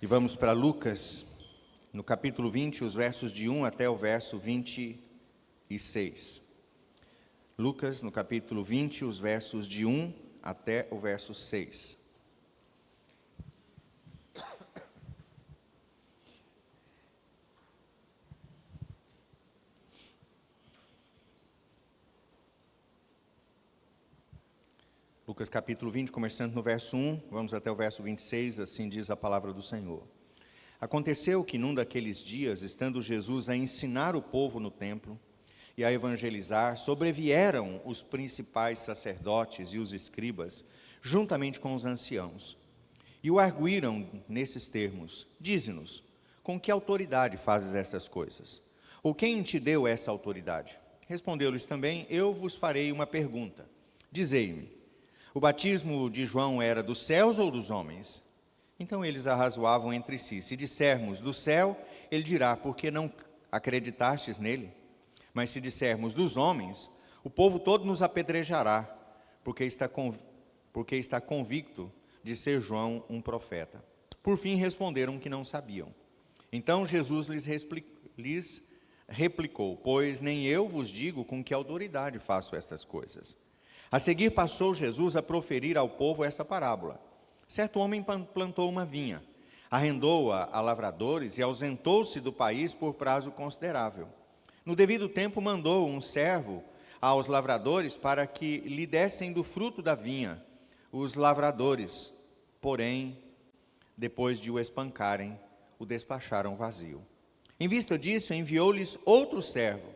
E vamos para Lucas, no capítulo 20, os versos de 1 até o verso 26. Lucas, no capítulo 20, os versos de 1 até o verso 6. Lucas capítulo 20, começando no verso 1, vamos até o verso 26, assim diz a palavra do Senhor. Aconteceu que num daqueles dias, estando Jesus a ensinar o povo no templo e a evangelizar, sobrevieram os principais sacerdotes e os escribas, juntamente com os anciãos, e o arguíram nesses termos: dize-nos, com que autoridade fazes essas coisas? Ou quem te deu essa autoridade? Respondeu-lhes também: eu vos farei uma pergunta. Dizei-me, o batismo de João era dos céus ou dos homens? Então eles arrazoavam entre si. Se dissermos do céu, ele dirá: por que não acreditastes nele? Mas se dissermos dos homens, o povo todo nos apedrejará, porque está convicto de ser João um profeta. Por fim responderam que não sabiam. Então Jesus lhes replicou: pois nem eu vos digo com que autoridade faço estas coisas. A seguir passou Jesus a proferir ao povo esta parábola. Certo homem plantou uma vinha, arrendou-a a lavradores e ausentou-se do país por prazo considerável. No devido tempo mandou um servo aos lavradores para que lhe dessem do fruto da vinha. Os lavradores, porém, depois de o espancarem, o despacharam vazio. Em vista disso, enviou-lhes outro servo,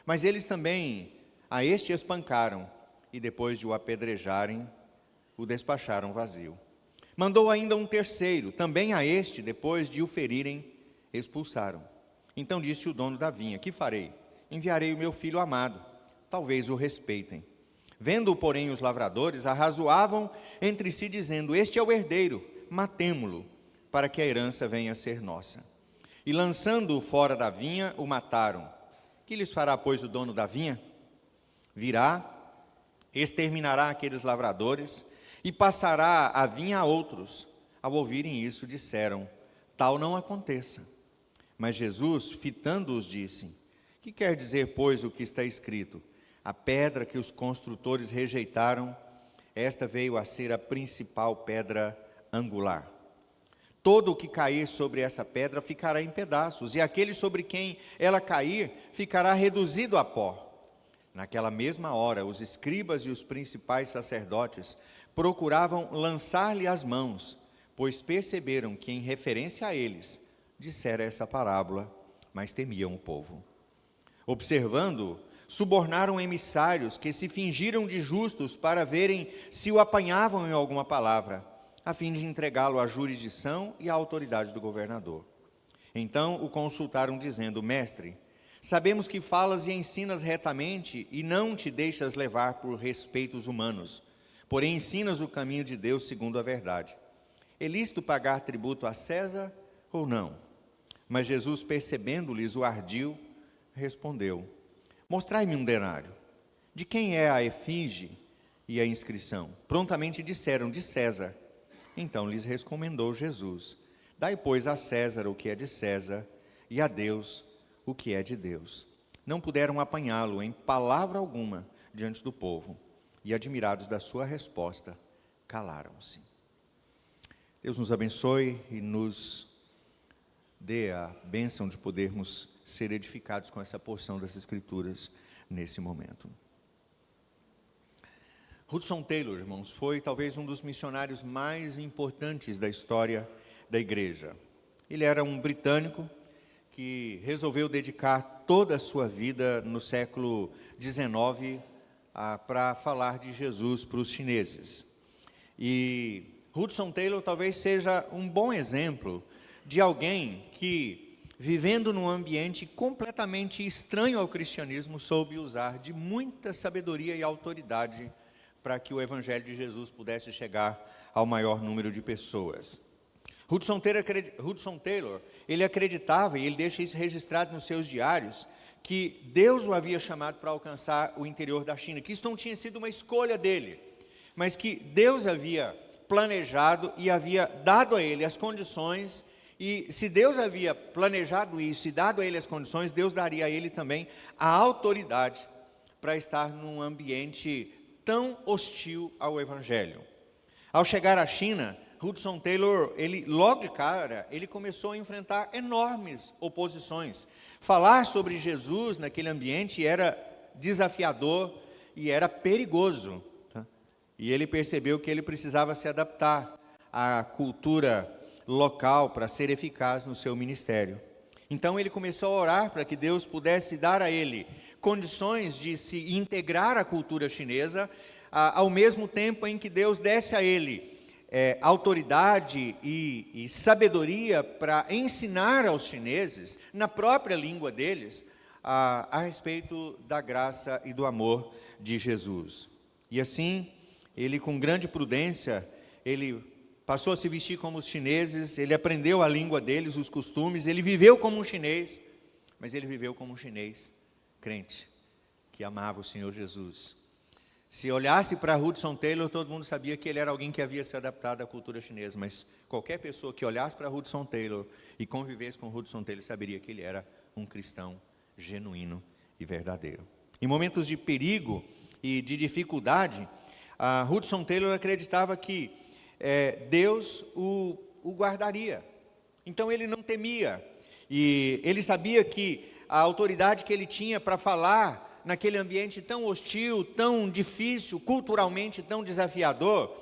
mas eles também a este espancaram, e depois de o apedrejarem, o despacharam vazio. Mandou ainda um terceiro, também a este, depois de o ferirem, expulsaram. Então disse o dono da vinha: que farei? Enviarei o meu filho amado, talvez o respeitem. Vendo-o, porém, os lavradores arrazoavam entre si, dizendo: este é o herdeiro, matemo-lo, para que a herança venha a ser nossa. E lançando-o fora da vinha, o mataram. Que lhes fará, pois, o dono da vinha? Virá, exterminará aqueles lavradores e passará a vinha a outros. Ao ouvirem isso, disseram: tal não aconteça. Mas Jesus, fitando-os, disse: que quer dizer, pois, o que está escrito? A pedra que os construtores rejeitaram, esta veio a ser a principal pedra angular. Todo o que cair sobre essa pedra ficará em pedaços, e aquele sobre quem ela cair ficará reduzido a pó. Naquela mesma hora, os escribas e os principais sacerdotes procuravam lançar-lhe as mãos, pois perceberam que, em referência a eles, dissera essa parábola, mas temiam o povo. Observando, subornaram emissários que se fingiram de justos para verem se o apanhavam em alguma palavra, a fim de entregá-lo à jurisdição e à autoridade do governador. Então o consultaram, dizendo: mestre, sabemos que falas e ensinas retamente e não te deixas levar por respeitos humanos, porém ensinas o caminho de Deus segundo a verdade. É lícito pagar tributo a César ou não? Mas Jesus, percebendo-lhes o ardil, respondeu: mostrai-me um denário. De quem é a efígie e a inscrição? Prontamente disseram: de César. Então lhes recomendou Jesus: dai, pois, a César o que é de César, e a Deus o que é de Deus. Não puderam apanhá-lo em palavra alguma diante do povo, e admirados da sua resposta, calaram-se. Deus nos abençoe e nos dê a bênção de podermos ser edificados com essa porção das Escrituras nesse momento. Hudson Taylor, irmãos, foi talvez um dos missionários mais importantes da história da igreja. Ele era um britânico que resolveu dedicar toda a sua vida no século XIX para falar de Jesus para os chineses. E Hudson Taylor talvez seja um bom exemplo de alguém que, vivendo num ambiente completamente estranho ao cristianismo, soube usar de muita sabedoria e autoridade para que o evangelho de Jesus pudesse chegar ao maior número de pessoas. Hudson Taylor, ele acreditava, e ele deixa isso registrado nos seus diários, que Deus o havia chamado para alcançar o interior da China, que isso não tinha sido uma escolha dele, mas que Deus havia planejado e havia dado a ele as condições E se Deus havia planejado isso e dado a ele as condições, Deus daria a ele também a autoridade para estar num ambiente tão hostil ao Evangelho. Ao chegar à China, Hudson Taylor, logo de cara, ele começou a enfrentar enormes oposições. Falar sobre Jesus naquele ambiente era desafiador e era perigoso. Tá? E ele percebeu que ele precisava se adaptar à cultura local para ser eficaz no seu ministério. Então ele começou a orar para que Deus pudesse dar a ele condições de se integrar à cultura chinesa, ao mesmo tempo em que Deus desse a ele autoridade e sabedoria para ensinar aos chineses, na própria língua deles, a respeito da graça e do amor de Jesus. E assim, ele com grande prudência, ele passou a se vestir como os chineses, ele aprendeu a língua deles, os costumes, ele viveu como um chinês, mas ele viveu como um chinês crente, que amava o Senhor Jesus. Se olhasse para Hudson Taylor, todo mundo sabia que ele era alguém que havia se adaptado à cultura chinesa, mas qualquer pessoa que olhasse para Hudson Taylor e convivesse com Hudson Taylor, saberia que ele era um cristão genuíno e verdadeiro. Em momentos de perigo e de dificuldade, Hudson Taylor acreditava que Deus o guardaria. Então ele não temia, e ele sabia que a autoridade que ele tinha para falar naquele ambiente tão hostil, tão difícil, culturalmente tão desafiador,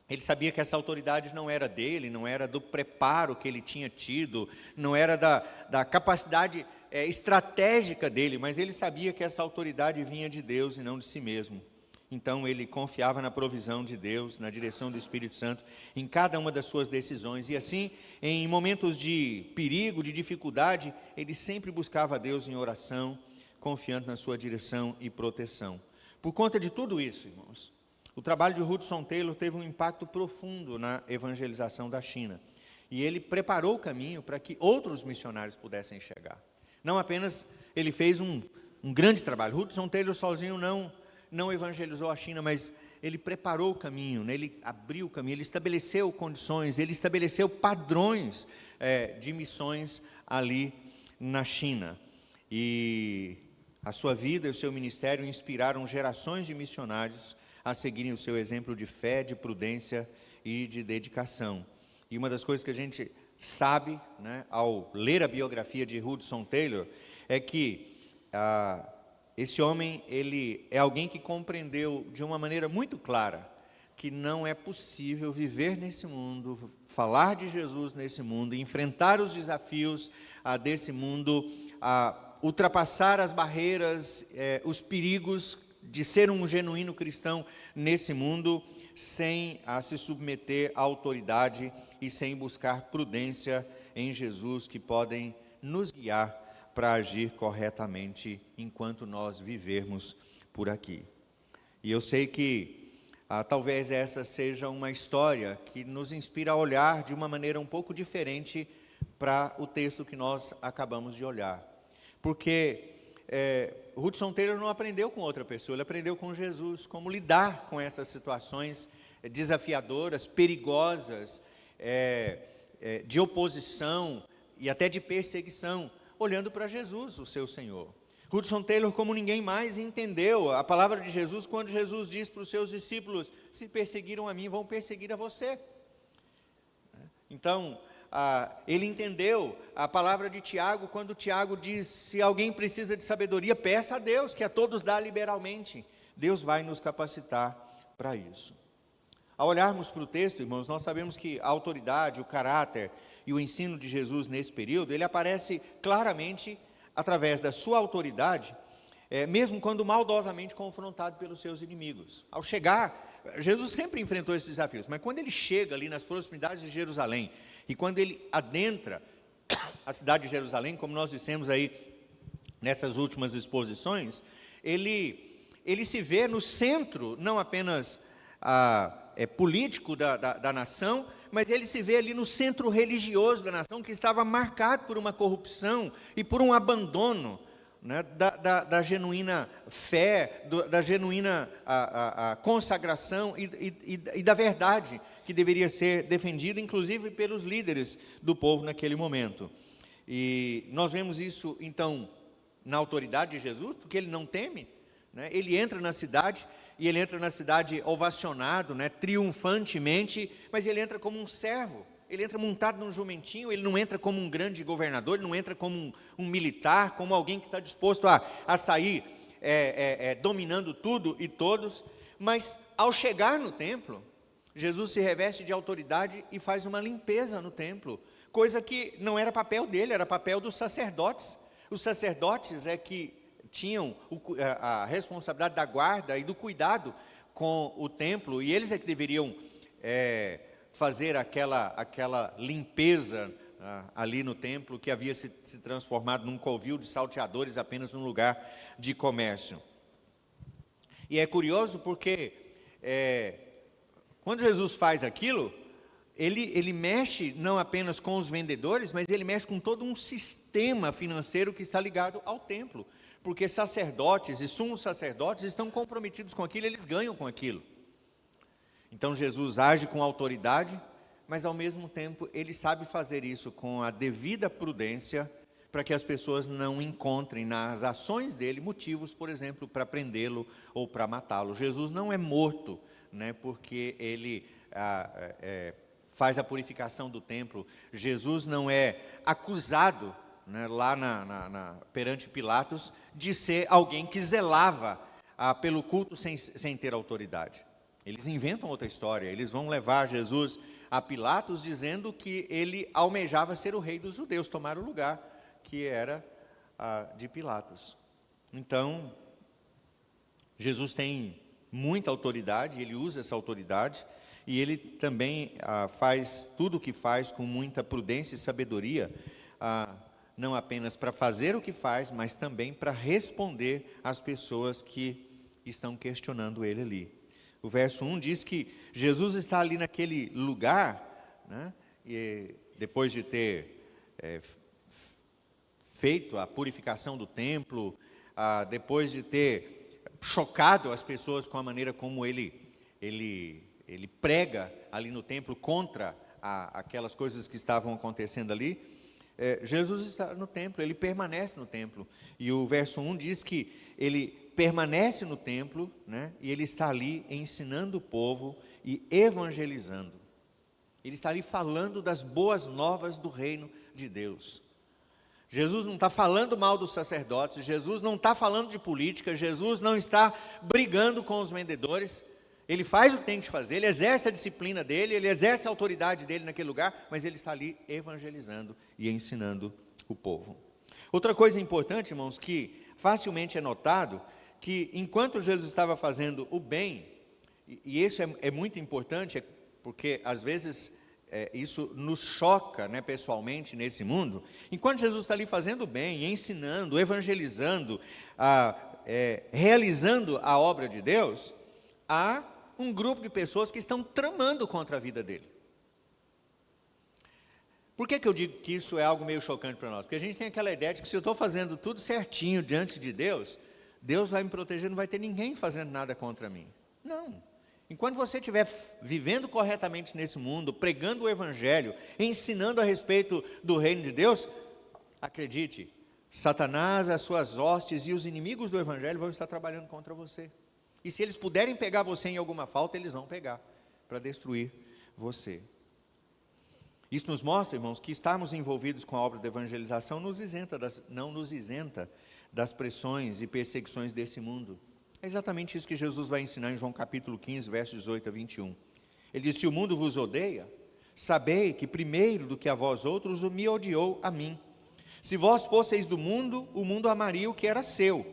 ele sabia que essa autoridade não era dele, não era do preparo que ele tinha tido, não era da capacidade estratégica dele, mas ele sabia que essa autoridade vinha de Deus e não de si mesmo. Então ele confiava na provisão de Deus, na direção do Espírito Santo, em cada uma das suas decisões. E assim, em momentos de perigo, de dificuldade, ele sempre buscava a Deus em oração, confiando na sua direção e proteção. Por conta de tudo isso, irmãos, o trabalho de Hudson Taylor teve um impacto profundo na evangelização da China. E ele preparou o caminho para que outros missionários pudessem chegar. Não apenas ele fez um grande trabalho. Hudson Taylor sozinho não evangelizou a China, mas ele preparou o caminho, né? Ele abriu o caminho, ele estabeleceu condições, ele estabeleceu padrões de missões ali na China. E a sua vida e o seu ministério inspiraram gerações de missionários a seguirem o seu exemplo de fé, de prudência e de dedicação. E uma das coisas que a gente sabe, né, ao ler a biografia de Hudson Taylor, é que esse homem, ele é alguém que compreendeu de uma maneira muito clara que não é possível viver nesse mundo, falar de Jesus nesse mundo, enfrentar os desafios desse mundo, ultrapassar as barreiras, os perigos de ser um genuíno cristão nesse mundo, sem se submeter à autoridade e sem buscar prudência em Jesus, que podem nos guiar para agir corretamente enquanto nós vivermos por aqui. E eu sei que talvez essa seja uma história que nos inspira a olhar de uma maneira um pouco diferente para o texto que nós acabamos de olhar. Porque Hudson Taylor não aprendeu com outra pessoa, ele aprendeu com Jesus, como lidar com essas situações desafiadoras, perigosas, de oposição e até de perseguição, olhando para Jesus, o seu Senhor. Hudson Taylor, como ninguém mais, entendeu a palavra de Jesus quando Jesus diz para os seus discípulos: se perseguiram a mim, vão perseguir a você. Então, ele entendeu a palavra de Tiago, quando Tiago diz: se alguém precisa de sabedoria, peça a Deus, que a todos dá liberalmente. Deus vai nos capacitar para isso. Ao olharmos para o texto, irmãos, nós sabemos que a autoridade, o caráter e o ensino de Jesus nesse período, ele aparece claramente através da sua autoridade, mesmo quando maldosamente confrontado pelos seus inimigos. Ao chegar, Jesus sempre enfrentou esses desafios, mas quando ele chega ali nas proximidades de Jerusalém, e quando ele adentra a cidade de Jerusalém, como nós dissemos aí nessas últimas exposições, ele se vê no centro, não apenas político da nação, mas ele se vê ali no centro religioso da nação, que estava marcado por uma corrupção e por um abandono, né, da genuína fé, da genuína consagração e da verdade que deveria ser defendida, inclusive pelos líderes do povo naquele momento. E nós vemos isso, então, na autoridade de Jesus, porque ele não teme, né? Ele entra na cidade, e ele entra na cidade ovacionado, né, triunfantemente, mas ele entra como um servo, ele entra montado num jumentinho, ele não entra como um grande governador, ele não entra como um militar, como alguém que está disposto a sair dominando tudo e todos, mas ao chegar no templo, Jesus se reveste de autoridade e faz uma limpeza no templo, coisa que não era papel dele, era papel dos sacerdotes. Os sacerdotes é que tinham a responsabilidade da guarda e do cuidado com o templo, e eles é que deveriam fazer aquela limpeza ali no templo, que havia se transformado num covil de salteadores, apenas num lugar de comércio. E é curioso porque quando Jesus faz aquilo, ele mexe não apenas com os vendedores, mas ele mexe com todo um sistema financeiro que está ligado ao templo, porque sacerdotes e sumos sacerdotes estão comprometidos com aquilo, eles ganham com aquilo. Então Jesus age com autoridade, mas ao mesmo tempo ele sabe fazer isso com a devida prudência, para que as pessoas não encontrem nas ações dele motivos, por exemplo, para prendê-lo ou para matá-lo. Jesus não é morto, né, porque ele faz a purificação do templo. Jesus não é acusado, né, lá perante Pilatos, de ser alguém que zelava pelo culto sem ter autoridade. Eles inventam outra história, eles vão levar Jesus a Pilatos dizendo que ele almejava ser o rei dos judeus, tomar o lugar que era de Pilatos. Então, Jesus tem muita autoridade, ele usa essa autoridade, e ele também faz tudo o que faz com muita prudência e sabedoria, não apenas para fazer o que faz, mas também para responder às pessoas que estão questionando ele ali. O verso 1 diz que Jesus está ali naquele lugar, né, e depois de ter feito a purificação do templo, depois de ter chocado as pessoas com a maneira como ele prega ali no templo contra aquelas coisas que estavam acontecendo ali, Jesus está no templo, ele permanece no templo, e o verso 1 diz que ele permanece no templo, né, e ele está ali ensinando o povo e evangelizando, ele está ali falando das boas novas do reino de Deus. Jesus não está falando mal dos sacerdotes, Jesus não está falando de política, Jesus não está brigando com os vendedores, ele faz o que tem que fazer, ele exerce a disciplina dele, ele exerce a autoridade dele naquele lugar, mas ele está ali evangelizando e ensinando o povo. Outra coisa importante, irmãos, que facilmente é notado, que enquanto Jesus estava fazendo o bem, e isso é muito importante, porque às vezes isso nos choca, né, pessoalmente nesse mundo, enquanto Jesus está ali fazendo o bem, ensinando, evangelizando, realizando a obra de Deus, há um grupo de pessoas que estão tramando contra a vida dele. Por que eu digo que isso é algo meio chocante para nós? Porque a gente tem aquela ideia de que se eu estou fazendo tudo certinho diante de Deus, Deus vai me proteger, não vai ter ninguém fazendo nada contra mim. Não. Enquanto você estiver vivendo corretamente nesse mundo, pregando o Evangelho, ensinando a respeito do reino de Deus, acredite, Satanás, as suas hostes e os inimigos do Evangelho vão estar trabalhando contra você. E se eles puderem pegar você em alguma falta, eles vão pegar para destruir você. Isso nos mostra, irmãos, que estarmos envolvidos com a obra de evangelização não nos isenta das pressões e perseguições desse mundo. É exatamente isso que Jesus vai ensinar em João capítulo 15, versos 18 a 21. Ele diz: se o mundo vos odeia, sabei que primeiro do que a vós outros me odiou a mim. Se vós fosseis do mundo, o mundo amaria o que era seu.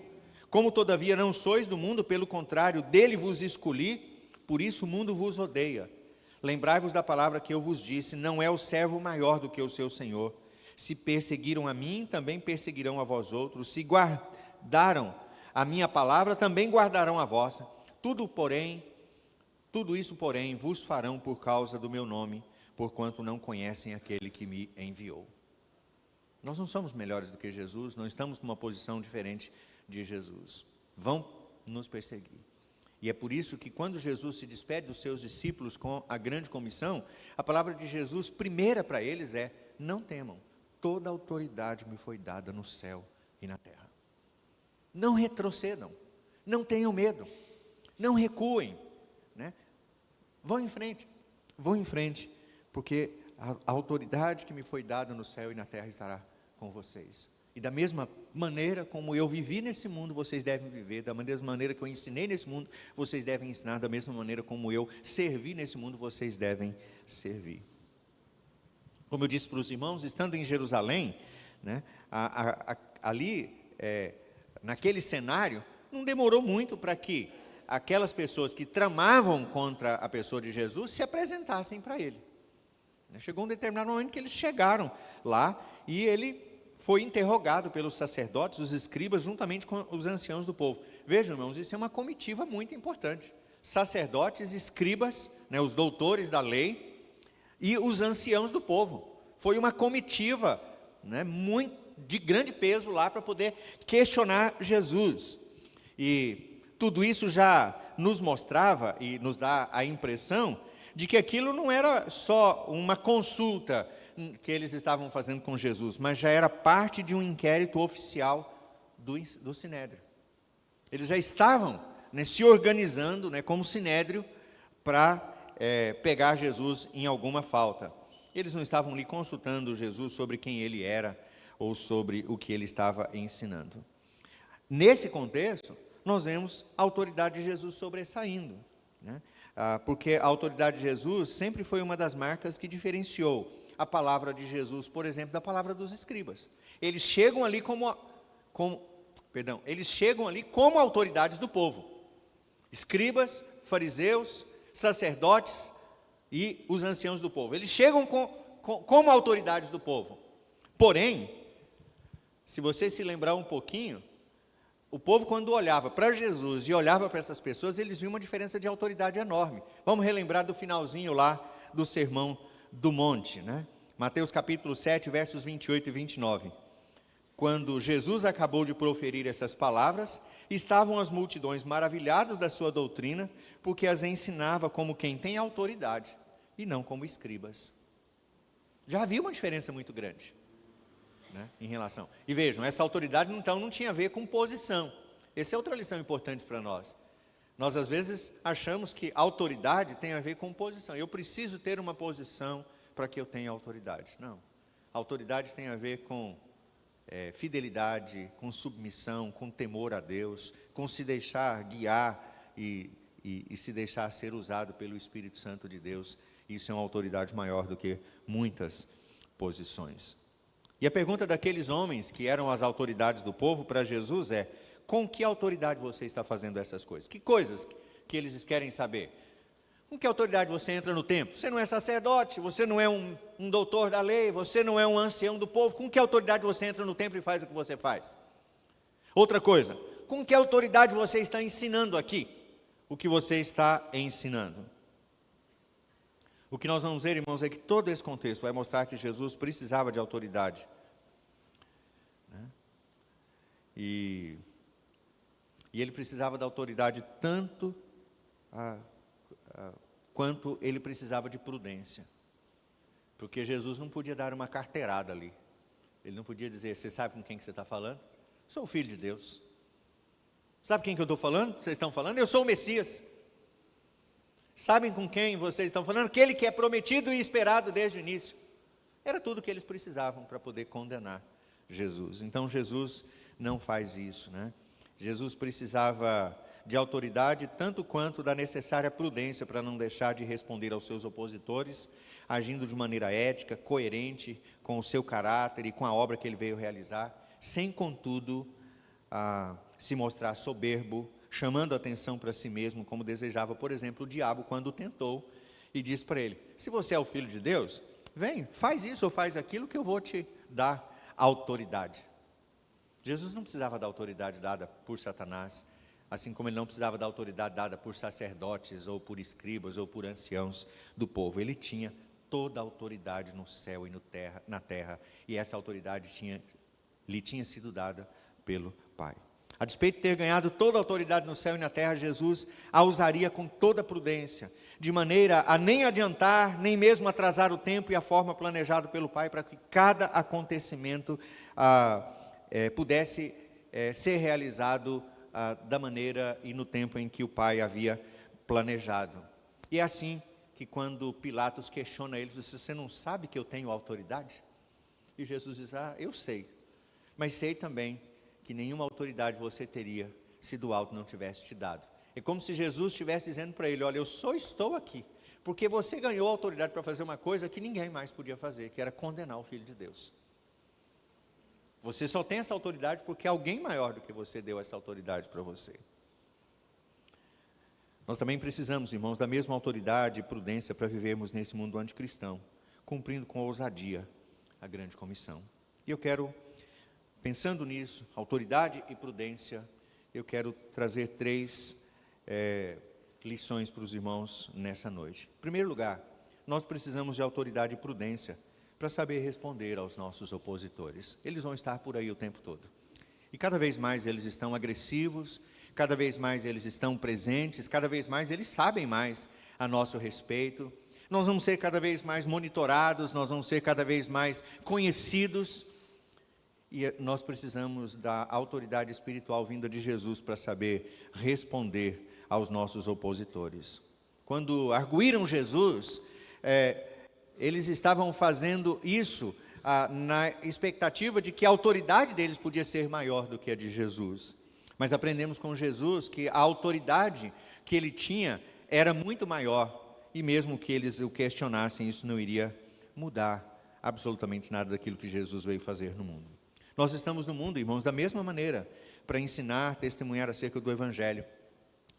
Como todavia não sois do mundo, pelo contrário, dele vos escolhi, por isso o mundo vos odeia. Lembrai-vos da palavra que eu vos disse: não é o servo maior do que o seu senhor. Se perseguiram a mim, também perseguirão a vós outros. Se guardaram a minha palavra, também guardarão a vossa. Tudo isso, porém, vos farão por causa do meu nome, porquanto não conhecem aquele que me enviou. Nós não somos melhores do que Jesus, não estamos numa posição diferente de Jesus. Vão nos perseguir. E é por isso que quando Jesus se despede dos seus discípulos com a grande comissão, a palavra de Jesus, primeira para eles é: não temam, toda a autoridade me foi dada no céu e na terra. Não retrocedam, não tenham medo, não recuem, né? Vão em frente, porque a autoridade que me foi dada no céu e na terra estará com vocês. E da mesma maneira como eu vivi nesse mundo, vocês devem viver. Da mesma maneira que eu ensinei nesse mundo, vocês devem ensinar. Da mesma maneira como eu servi nesse mundo, vocês devem servir. Como eu disse para os irmãos, estando em Jerusalém, né, ali, naquele cenário, não demorou muito para que aquelas pessoas que tramavam contra a pessoa de Jesus se apresentassem para ele. Chegou um determinado momento que eles chegaram lá e ele foi interrogado pelos sacerdotes, os escribas, juntamente com os anciãos do povo. Vejam, irmãos, isso é uma comitiva muito importante. Sacerdotes, escribas, né, os doutores da lei e os anciãos do povo. Foi uma comitiva, né, muito, de grande peso lá para poder questionar Jesus. E tudo isso já nos mostrava e nos dá a impressão de que aquilo não era só uma consulta que eles estavam fazendo com Jesus, mas já era parte de um inquérito oficial do Sinédrio. Eles já estavam, né, se organizando, né, como Sinédrio para pegar Jesus em alguma falta. Eles não estavam ali consultando Jesus sobre quem ele era ou sobre o que ele estava ensinando. Nesse contexto, nós vemos a autoridade de Jesus sobressaindo, né? Porque a autoridade de Jesus sempre foi uma das marcas que diferenciou a palavra de Jesus, por exemplo, da palavra dos escribas. Eles chegam ali eles chegam ali como autoridades do povo. Escribas, fariseus, sacerdotes e os anciãos do povo. Eles chegam como autoridades do povo. Porém, se você se lembrar um pouquinho, o povo, quando olhava para Jesus e olhava para essas pessoas, eles viam uma diferença de autoridade enorme. Vamos relembrar do finalzinho lá do Sermão do Monte, né? Mateus capítulo 7, versos 28 e 29. Quando Jesus acabou de proferir essas palavras, estavam as multidões maravilhadas da sua doutrina, porque as ensinava como quem tem autoridade e não como escribas. Já havia uma diferença muito grande, né, em relação. E vejam, essa autoridade então não tinha a ver com posição. Essa é outra lição importante para nós. Nós às vezes achamos que autoridade tem a ver com posição. Eu preciso ter uma posição para que eu tenha autoridade. Não. Autoridade tem a ver com fidelidade, com submissão, com temor a Deus, com se deixar guiar e se deixar ser usado pelo Espírito Santo de Deus. Isso é uma autoridade maior do que muitas posições. E a pergunta daqueles homens que eram as autoridades do povo para Jesus é: com que autoridade você está fazendo essas coisas? Que coisas que eles querem saber? Com que autoridade você entra no templo? Você não é sacerdote, você não é um doutor da lei, você não é um ancião do povo. Com que autoridade você entra no templo e faz o que você faz? Outra coisa, com que autoridade você está ensinando aqui o que você está ensinando? O que nós vamos ver, irmãos, é que todo esse contexto vai mostrar que Jesus precisava de autoridade, né? E ele precisava da autoridade tanto quanto ele precisava de prudência. Porque Jesus não podia dar uma carteirada ali. Ele não podia dizer: você sabe com quem que você está falando? Sou o Filho de Deus. Sabe quem que eu estou falando? Vocês estão falando? Eu sou o Messias. Sabem com quem vocês estão falando? Aquele que é prometido e esperado desde o início. Era tudo o que eles precisavam para poder condenar Jesus. Então Jesus não faz isso, né? Jesus precisava de autoridade tanto quanto da necessária prudência para não deixar de responder aos seus opositores, agindo de maneira ética, coerente com o seu caráter e com a obra que ele veio realizar, sem contudo se mostrar soberbo, chamando a atenção para si mesmo, como desejava, por exemplo, o diabo quando o tentou e disse para ele: se você é o Filho de Deus, vem, faz isso ou faz aquilo que eu vou te dar autoridade. Jesus não precisava da autoridade dada por Satanás, assim como ele não precisava da autoridade dada por sacerdotes, ou por escribas, ou por anciãos do povo. Ele tinha toda a autoridade no céu e na terra, e essa autoridade lhe tinha sido dada pelo Pai. A despeito de ter ganhado toda a autoridade no céu e na terra, Jesus a usaria com toda prudência, de maneira a nem adiantar, nem mesmo atrasar o tempo e a forma planejado pelo Pai, para que cada acontecimento pudesse ser realizado da maneira e no tempo em que o Pai havia planejado. E é assim que quando Pilatos questiona eles, diz: você não sabe que eu tenho autoridade? E Jesus diz: eu sei, mas sei também que nenhuma autoridade você teria se do alto não tivesse te dado. É como se Jesus estivesse dizendo para ele: olha, eu só estou aqui porque você ganhou a autoridade para fazer uma coisa que ninguém mais podia fazer, que era condenar o Filho de Deus. Você só tem essa autoridade porque alguém maior do que você deu essa autoridade para você. Nós também precisamos, irmãos, da mesma autoridade e prudência para vivermos nesse mundo anticristão, cumprindo com ousadia a grande comissão. E eu quero, pensando nisso, autoridade e prudência, eu quero trazer 3 lições para os irmãos nessa noite. Em primeiro lugar, nós precisamos de autoridade e prudência para saber responder aos nossos opositores. Eles vão estar por aí o tempo todo. E cada vez mais eles estão agressivos, cada vez mais eles estão presentes, cada vez mais eles sabem mais a nosso respeito. Nós vamos ser cada vez mais monitorados, nós vamos ser cada vez mais conhecidos. E nós precisamos da autoridade espiritual vinda de Jesus para saber responder aos nossos opositores. Quando arguíram Jesus, eles estavam fazendo isso na expectativa de que a autoridade deles podia ser maior do que a de Jesus. Mas aprendemos com Jesus que a autoridade que ele tinha era muito maior, e mesmo que eles o questionassem, isso não iria mudar absolutamente nada daquilo que Jesus veio fazer no mundo. Nós estamos no mundo, irmãos, da mesma maneira, para ensinar, testemunhar acerca do Evangelho.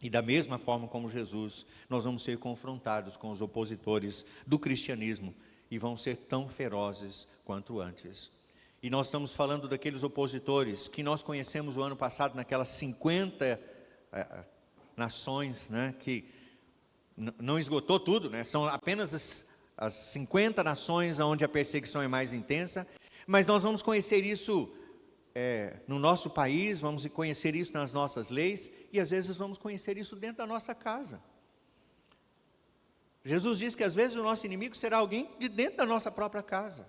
E da mesma forma como Jesus, nós vamos ser confrontados com os opositores do cristianismo, e vão ser tão ferozes quanto antes. E nós estamos falando daqueles opositores que nós conhecemos o ano passado, naquelas 50 nações, né, que não esgotou tudo, né, são apenas as 50 nações onde a perseguição é mais intensa, mas nós vamos conhecer isso no nosso país, vamos conhecer isso nas nossas leis, e às vezes vamos conhecer isso dentro da nossa casa. Jesus diz que às vezes o nosso inimigo será alguém de dentro da nossa própria casa.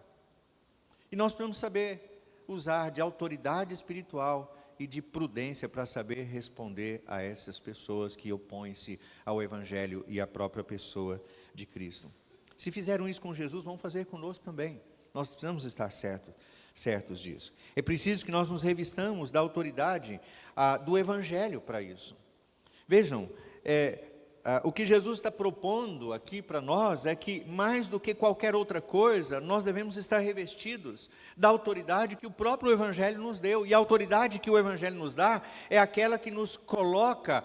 E nós precisamos saber usar de autoridade espiritual e de prudência para saber responder a essas pessoas que opõem-se ao Evangelho e à própria pessoa de Cristo. Se fizeram isso com Jesus, vão fazer conosco também. Nós precisamos estar certos disso. É preciso que nós nos revistamos da autoridade do Evangelho para isso. Vejam, o que Jesus está propondo aqui para nós é que, mais do que qualquer outra coisa, nós devemos estar revestidos da autoridade que o próprio Evangelho nos deu. E a autoridade que o Evangelho nos dá é aquela que nos coloca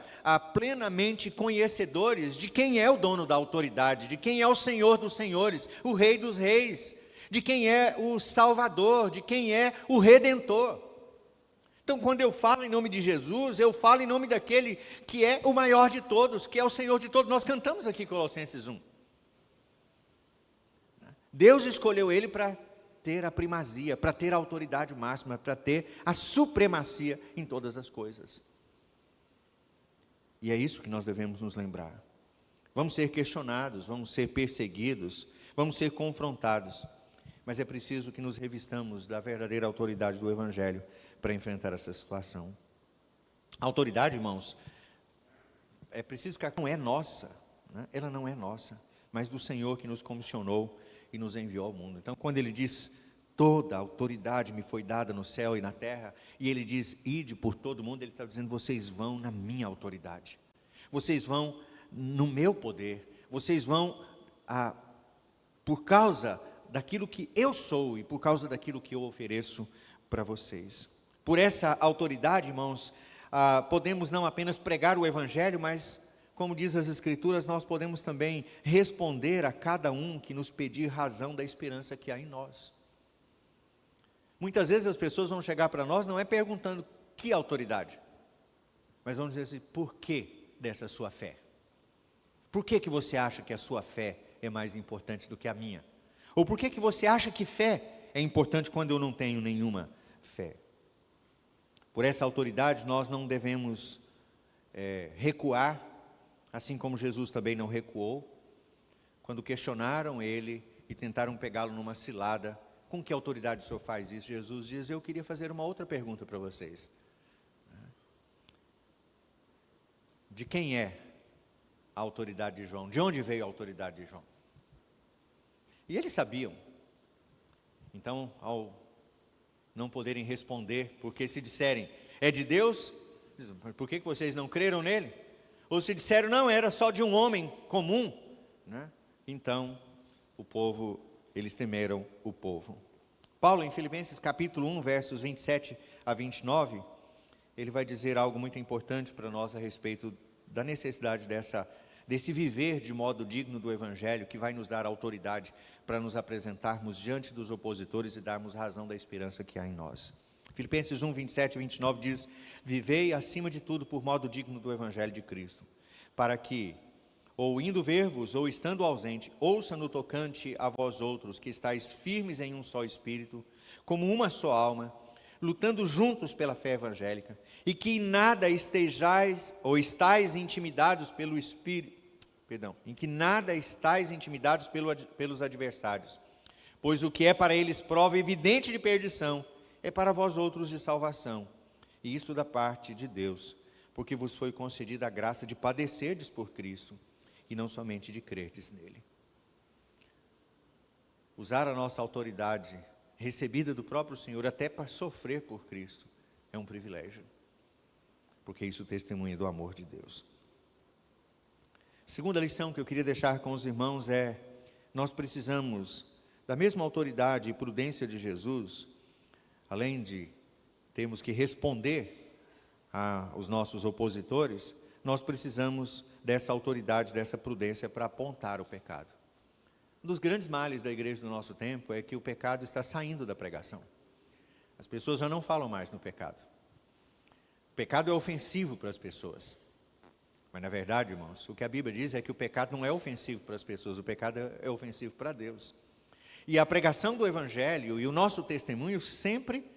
plenamente conhecedores de quem é o dono da autoridade, de quem é o Senhor dos senhores, o Rei dos reis, de quem é o Salvador, de quem é o Redentor. Então, quando eu falo em nome de Jesus, eu falo em nome daquele que é o maior de todos, que é o Senhor de todos. Nós cantamos aqui Colossenses 1. Deus escolheu ele para ter a primazia, para ter a autoridade máxima, para ter a supremacia em todas as coisas. E é isso que nós devemos nos lembrar. Vamos ser questionados, vamos ser perseguidos, vamos ser confrontados, mas é preciso que nos revistamos da verdadeira autoridade do Evangelho para enfrentar essa situação. A autoridade, irmãos, é preciso que ela não é nossa, né? Ela não é nossa, mas do Senhor que nos comissionou e nos enviou ao mundo. Então, quando ele diz: toda a autoridade me foi dada no céu e na terra, e ele diz: ide por todo mundo, ele está dizendo: vocês vão na minha autoridade, vocês vão no meu poder, vocês vão por causa daquilo que eu sou e por causa daquilo que eu ofereço para vocês. Por essa autoridade, irmãos, podemos não apenas pregar o Evangelho, mas, como diz as Escrituras, nós podemos também responder a cada um que nos pedir razão da esperança que há em nós. Muitas vezes as pessoas vão chegar para nós, não é perguntando que autoridade, mas vão dizer assim: por que dessa sua fé? Por que você acha que a sua fé é mais importante do que a minha? Ou por que você acha que fé é importante quando eu não tenho nenhuma fé? Por essa autoridade, nós não devemos recuar, assim como Jesus também não recuou. Quando questionaram ele e tentaram pegá-lo numa cilada, com que autoridade o senhor faz isso? Jesus diz: eu queria fazer uma outra pergunta para vocês. De quem é a autoridade de João? De onde veio a autoridade de João? E eles sabiam. Então, ao não poderem responder, porque se disserem, é de Deus, por que vocês não creram nele? Ou se disseram, não, era só de um homem comum, né? Então, eles temeram o povo. Paulo, em Filipenses capítulo 1, versos 27 a 29, ele vai dizer algo muito importante para nós a respeito da necessidade desse viver de modo digno do Evangelho, que vai nos dar autoridade para nos apresentarmos diante dos opositores e darmos razão da esperança que há em nós. Filipenses 1, 27 e 29 diz, vivei acima de tudo por modo digno do Evangelho de Cristo, para que, ou indo ver-vos, ou estando ausente, ouça no tocante a vós outros, que estáis firmes em um só Espírito, como uma só alma, lutando juntos pela fé evangélica, e que em nada estejais, ou estáis intimidados pelo Espírito, em que nada estáis intimidados pelos adversários, pois o que é para eles prova evidente de perdição, é para vós outros de salvação, e isto da parte de Deus, porque vos foi concedida a graça de padecerdes por Cristo, e não somente de crerdes nele. Usar a nossa autoridade, recebida do próprio Senhor, até para sofrer por Cristo, é um privilégio, porque isso testemunha do amor de Deus. Segunda lição que eu queria deixar com os irmãos é, nós precisamos da mesma autoridade e prudência de Jesus, além de termos que responder aos nossos opositores, nós precisamos dessa autoridade, dessa prudência para apontar o pecado. Um dos grandes males da igreja do nosso tempo é que o pecado está saindo da pregação. As pessoas já não falam mais no pecado. O pecado é ofensivo para as pessoas. Mas na verdade, irmãos, o que a Bíblia diz é que o pecado não é ofensivo para as pessoas, o pecado é ofensivo para Deus. E a pregação do Evangelho e o nosso testemunho sempre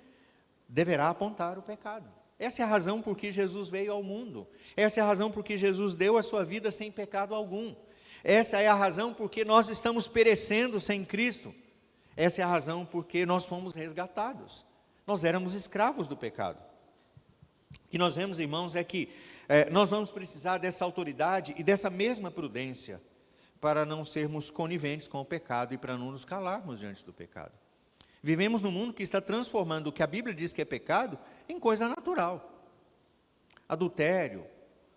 deverá apontar o pecado. Essa é a razão por que Jesus veio ao mundo. Essa é a razão por que Jesus deu a sua vida sem pecado algum. Essa é a razão por que nós estamos perecendo sem Cristo. Essa é a razão por que nós fomos resgatados. Nós éramos escravos do pecado. O que nós vemos, irmãos, é que nós vamos precisar dessa autoridade e dessa mesma prudência para não sermos coniventes com o pecado e para não nos calarmos diante do pecado. Vivemos num mundo que está transformando o que a Bíblia diz que é pecado em coisa natural. Adultério,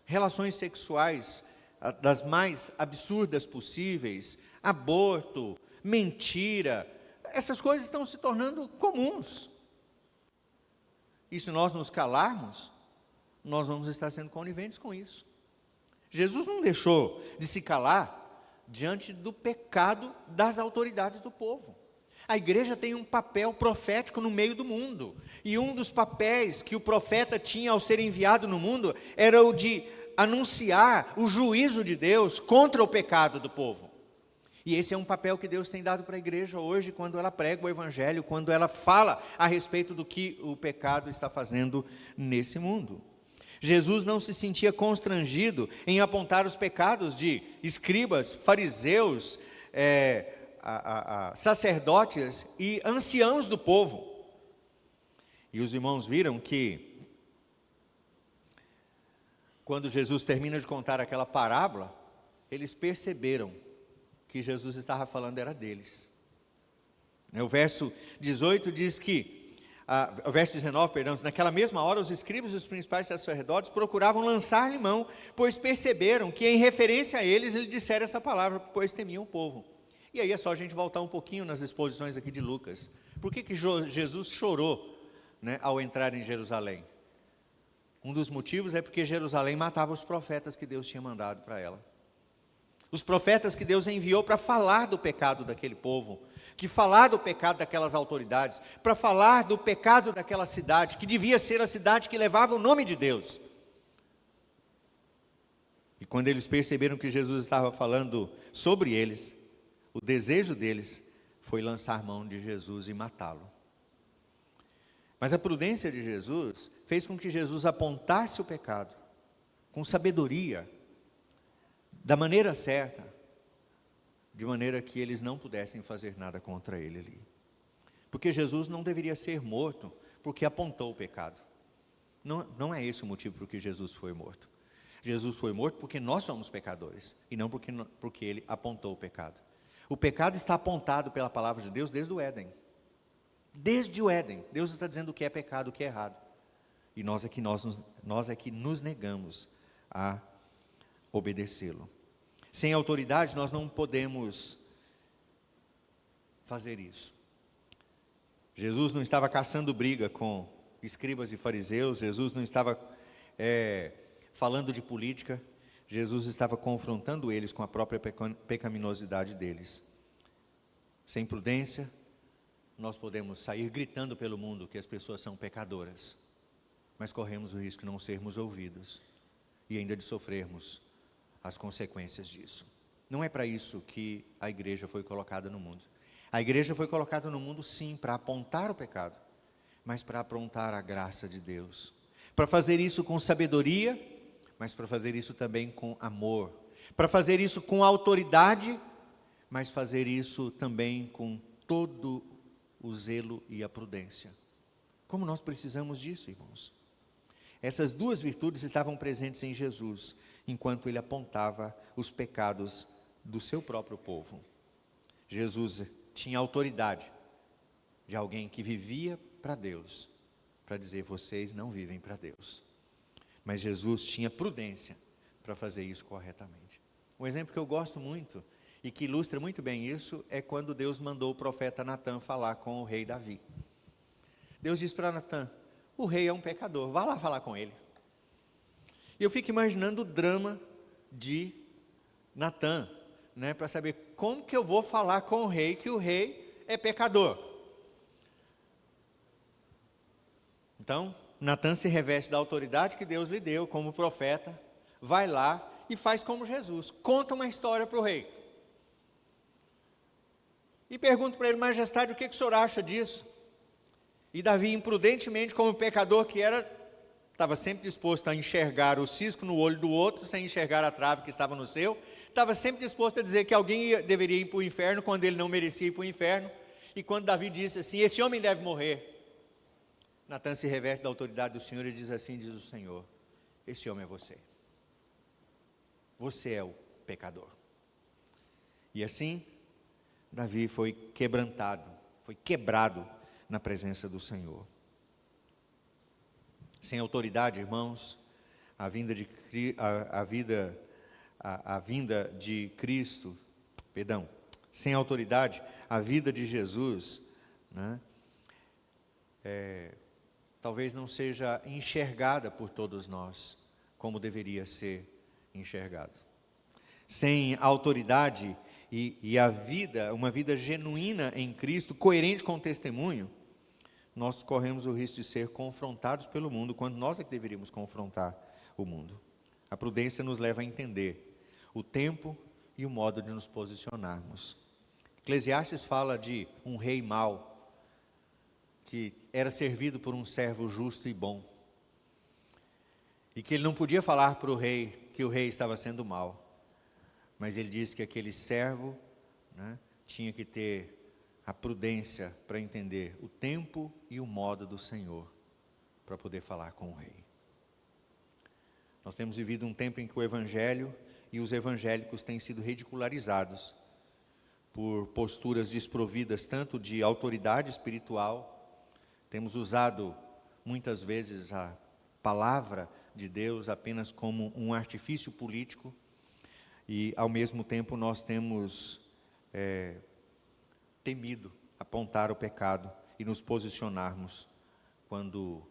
relações sexuais das mais absurdas possíveis, aborto, mentira, essas coisas estão se tornando comuns. E se nós nos calarmos, nós vamos estar sendo coniventes com isso. Jesus não deixou de se calar diante do pecado das autoridades do povo. A igreja tem um papel profético no meio do mundo, e um dos papéis que o profeta tinha ao ser enviado no mundo, era o de anunciar o juízo de Deus contra o pecado do povo. E esse é um papel que Deus tem dado para a igreja hoje, quando ela prega o Evangelho, quando ela fala a respeito do que o pecado está fazendo nesse mundo. Jesus não se sentia constrangido em apontar os pecados de escribas, fariseus, sacerdotes e anciãos do povo. E os irmãos viram que, quando Jesus termina de contar aquela parábola, eles perceberam que Jesus estava falando era deles. O verso 18 diz que, o verso 19, perdão, naquela mesma hora os escribas e os principais sacerdotes procuravam lançar-lhe mão, pois perceberam que em referência a eles ele dissera essa palavra, pois temiam o povo. E aí é só a gente voltar um pouquinho nas exposições aqui de Lucas. Por que Jesus chorou, ao entrar em Jerusalém? Um dos motivos é porque Jerusalém matava os profetas que Deus tinha mandado para ela. Os profetas que Deus enviou para falar do pecado daquele povo, que falar do pecado daquelas autoridades, para falar do pecado daquela cidade, que devia ser a cidade que levava o nome de Deus. E quando eles perceberam que Jesus estava falando sobre eles, o desejo deles foi lançar mão de Jesus e matá-lo. Mas a prudência de Jesus fez com que Jesus apontasse o pecado com sabedoria, da maneira certa, de maneira que eles não pudessem fazer nada contra ele ali. Porque Jesus não deveria ser morto porque apontou o pecado. Não é esse o motivo por que Jesus foi morto. Jesus foi morto porque nós somos pecadores, e não porque ele apontou o pecado. O pecado está apontado pela palavra de Deus desde o Éden. Desde o Éden, Deus está dizendo o que é pecado, o que é errado. E nós é que nos negamos a obedecê-lo. Sem autoridade, nós não podemos fazer isso. Jesus não estava caçando briga com escribas e fariseus, Jesus não estava falando de política, Jesus estava confrontando eles com a própria pecaminosidade deles. Sem prudência, nós podemos sair gritando pelo mundo que as pessoas são pecadoras, mas corremos o risco de não sermos ouvidos e ainda de sofrermos as consequências disso. Não é para isso que a igreja foi colocada no mundo. A igreja foi colocada no mundo, sim, para apontar o pecado, mas para apontar a graça de Deus. Para fazer isso com sabedoria, mas para fazer isso também com amor. Para fazer isso com autoridade, mas fazer isso também com todo o zelo e a prudência. Como nós precisamos disso, irmãos? Essas duas virtudes estavam presentes em Jesus, enquanto ele apontava os pecados do seu próprio povo. Jesus tinha autoridade de alguém que vivia para Deus, para dizer: vocês não vivem para Deus. Mas Jesus tinha prudência para fazer isso corretamente. Um exemplo que eu gosto muito e que ilustra muito bem isso é quando Deus mandou o profeta Natã falar com o rei Davi. Deus disse para Natã: o rei é um pecador, vá lá falar com ele. E eu fico imaginando o drama de Natã, para saber como que eu vou falar com o rei que o rei é pecador. Então, Natã se reveste da autoridade que Deus lhe deu como profeta, vai lá e faz como Jesus, conta uma história para o rei. E pergunta para ele: majestade, o que o senhor acha disso? E Davi, imprudentemente, como pecador que era, estava sempre disposto a enxergar o cisco no olho do outro, sem enxergar a trave que estava no seu, estava sempre disposto a dizer que alguém deveria ir para o inferno, quando ele não merecia ir para o inferno. E quando Davi disse assim: esse homem deve morrer, Natã se reveste da autoridade do Senhor e diz assim: diz o Senhor, esse homem é você. Você é o pecador. E assim, Davi foi quebrantado, foi quebrado na presença do Senhor. Sem autoridade, irmãos, a vinda de Cristo, sem autoridade, a vida de Jesus, talvez não seja enxergada por todos nós como deveria ser enxergado. Sem autoridade e uma vida genuína em Cristo, coerente com o testemunho, nós corremos o risco de ser confrontados pelo mundo, quando nós é que deveríamos confrontar o mundo. A prudência nos leva a entender o tempo e o modo de nos posicionarmos. Eclesiastes fala de um rei mau, que era servido por um servo justo e bom, e que ele não podia falar para o rei que o rei estava sendo mau, mas ele disse que aquele servo tinha que ter a prudência para entender o tempo e o modo do Senhor, para poder falar com o rei. Nós temos vivido um tempo em que o Evangelho e os evangélicos têm sido ridicularizados por posturas desprovidas tanto de autoridade espiritual. Temos usado muitas vezes a palavra de Deus apenas como um artifício político, e ao mesmo tempo nós temos temido apontar o pecado e nos posicionarmos quando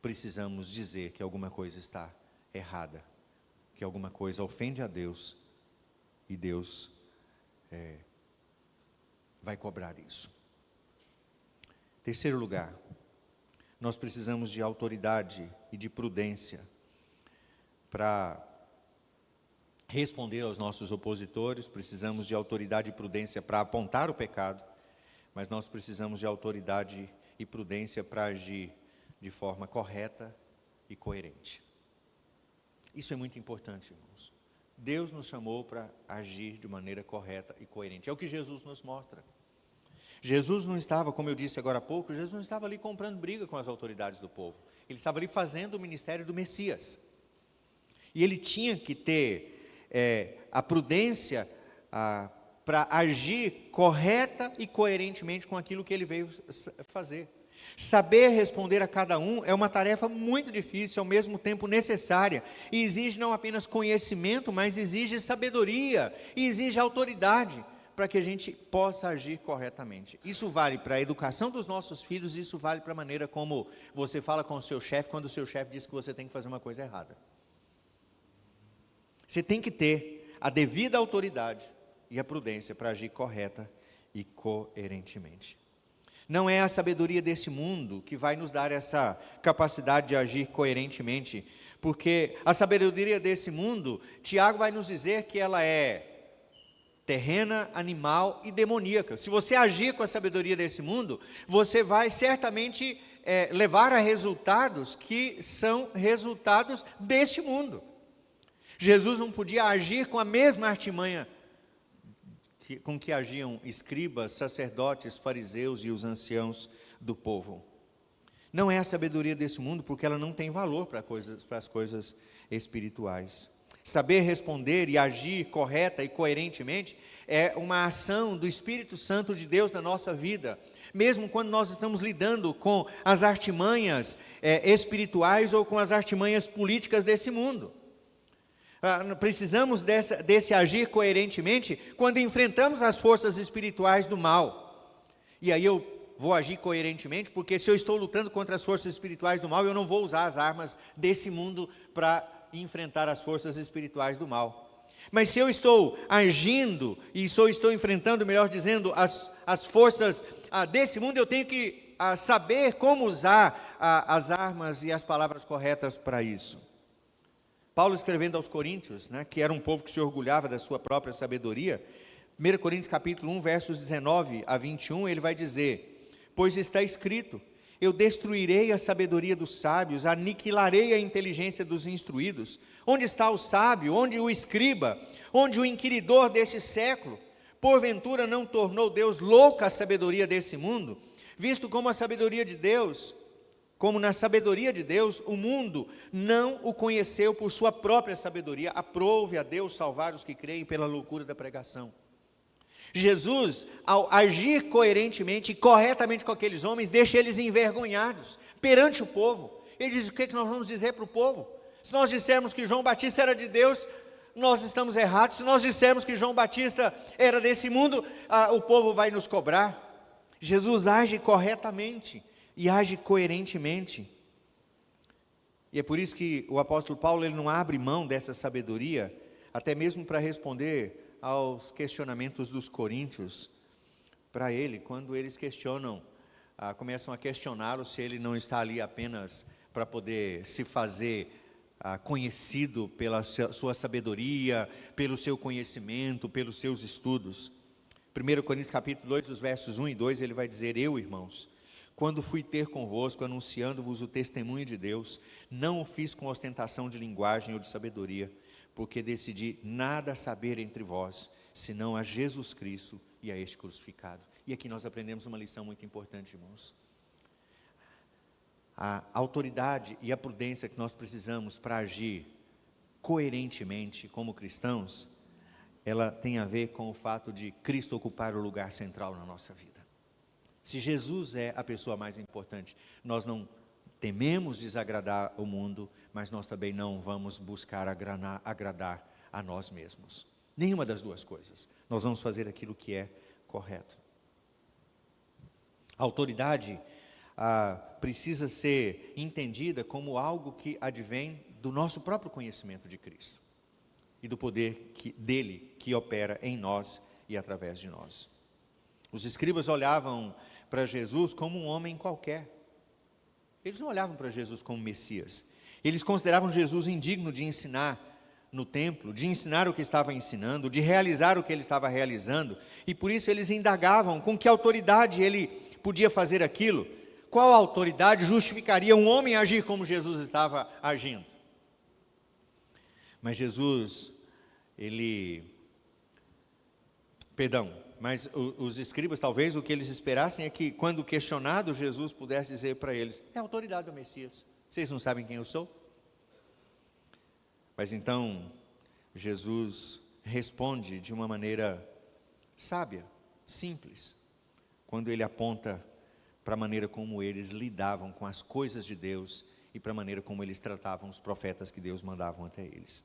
precisamos dizer que alguma coisa está errada, que alguma coisa ofende a Deus, e Deus vai cobrar isso. Terceiro lugar, nós precisamos de autoridade e de prudência para responder aos nossos opositores, precisamos de autoridade e prudência para apontar o pecado, mas nós precisamos de autoridade e prudência para agir de forma correta e coerente. Isso é muito importante, irmãos. Deus nos chamou para agir de maneira correta e coerente. É o que Jesus nos mostra. Jesus não estava, como eu disse agora há pouco, Jesus não estava ali comprando briga com as autoridades do povo. Ele estava ali fazendo o ministério do Messias. E ele tinha que ter a prudência para agir correta e coerentemente com aquilo que ele veio fazer. Saber responder a cada um é uma tarefa muito difícil, ao mesmo tempo necessária, e exige não apenas conhecimento, mas exige sabedoria, e exige autoridade, para que a gente possa agir corretamente. Isso vale para a educação dos nossos filhos, isso vale para a maneira como você fala com o seu chefe, quando o seu chefe diz que você tem que fazer uma coisa errada. Você tem que ter a devida autoridade e a prudência para agir correta e coerentemente. Não é a sabedoria desse mundo que vai nos dar essa capacidade de agir coerentemente, porque a sabedoria desse mundo, Tiago vai nos dizer que ela é terrena, animal e demoníaca. Se você agir com a sabedoria desse mundo, você vai certamente levar a resultados que são resultados deste mundo. Jesus não podia agir com a mesma artimanha com que agiam escribas, sacerdotes, fariseus e os anciãos do povo. Não é a sabedoria desse mundo, porque ela não tem valor para as coisas espirituais. Saber responder e agir correta e coerentemente é uma ação do Espírito Santo de Deus na nossa vida, mesmo quando nós estamos lidando com as artimanhas espirituais ou com as artimanhas políticas desse mundo. Precisamos desse agir coerentemente quando enfrentamos as forças espirituais do mal. E aí eu vou agir coerentemente, porque se eu estou lutando contra as forças espirituais do mal, eu não vou usar as armas desse mundo para enfrentar as forças espirituais do mal. Mas se eu estou agindo e estou enfrentando, melhor dizendo, as forças desse mundo, eu tenho que saber como usar as armas e as palavras corretas para isso. Paulo escrevendo aos Coríntios, que era um povo que se orgulhava da sua própria sabedoria, 1 Coríntios capítulo 1, versos 19 a 21, ele vai dizer: pois está escrito, eu destruirei a sabedoria dos sábios, aniquilarei a inteligência dos instruídos. Onde está o sábio? Onde o escriba? Onde o inquiridor deste século? Porventura não tornou Deus louca a sabedoria desse mundo? Visto como a sabedoria de Deus... Como na sabedoria de Deus, o mundo não o conheceu por sua própria sabedoria. Aprove a Deus salvar os que creem pela loucura da pregação. Jesus, ao agir coerentemente e corretamente com aqueles homens, deixa eles envergonhados perante o povo. Ele diz: o que nós vamos dizer para o povo? Se nós dissermos que João Batista era de Deus, nós estamos errados. Se nós dissermos que João Batista era desse mundo, o povo vai nos cobrar. Jesus age corretamente e age coerentemente. E é por isso que o apóstolo Paulo ele não abre mão dessa sabedoria, até mesmo para responder aos questionamentos dos coríntios, para ele, quando eles questionam, começam a questioná-lo se ele não está ali apenas para poder se fazer conhecido pela sua sabedoria, pelo seu conhecimento, pelos seus estudos. 1 Coríntios capítulo 2, os versos 1 e 2, ele vai dizer: eu, irmãos, quando fui ter convosco, anunciando-vos o testemunho de Deus, não o fiz com ostentação de linguagem ou de sabedoria, porque decidi nada saber entre vós, senão a Jesus Cristo e a este crucificado. E aqui nós aprendemos uma lição muito importante, irmãos. A autoridade e a prudência que nós precisamos para agir coerentemente como cristãos, ela tem a ver com o fato de Cristo ocupar o lugar central na nossa vida. Se Jesus é a pessoa mais importante, nós não tememos desagradar o mundo, mas nós também não vamos buscar agradar a nós mesmos. Nenhuma das duas coisas. Nós vamos fazer aquilo que é correto. A autoridade precisa ser entendida como algo que advém do nosso próprio conhecimento de Cristo e do poder dele que opera em nós e através de nós. Os escribas olhavam para Jesus como um homem qualquer. Eles não olhavam para Jesus como Messias. Eles consideravam Jesus indigno de ensinar no templo, de ensinar o que estava ensinando, de realizar o que ele estava realizando, e por isso eles indagavam com que autoridade ele podia fazer aquilo, qual autoridade justificaria um homem agir como Jesus estava agindo? Mas mas os escribas, talvez, o que eles esperassem é que, quando questionado, Jesus pudesse dizer para eles: é a autoridade do Messias, vocês não sabem quem eu sou? Mas então, Jesus responde de uma maneira sábia, simples, quando ele aponta para a maneira como eles lidavam com as coisas de Deus e para a maneira como eles tratavam os profetas que Deus mandavam até eles.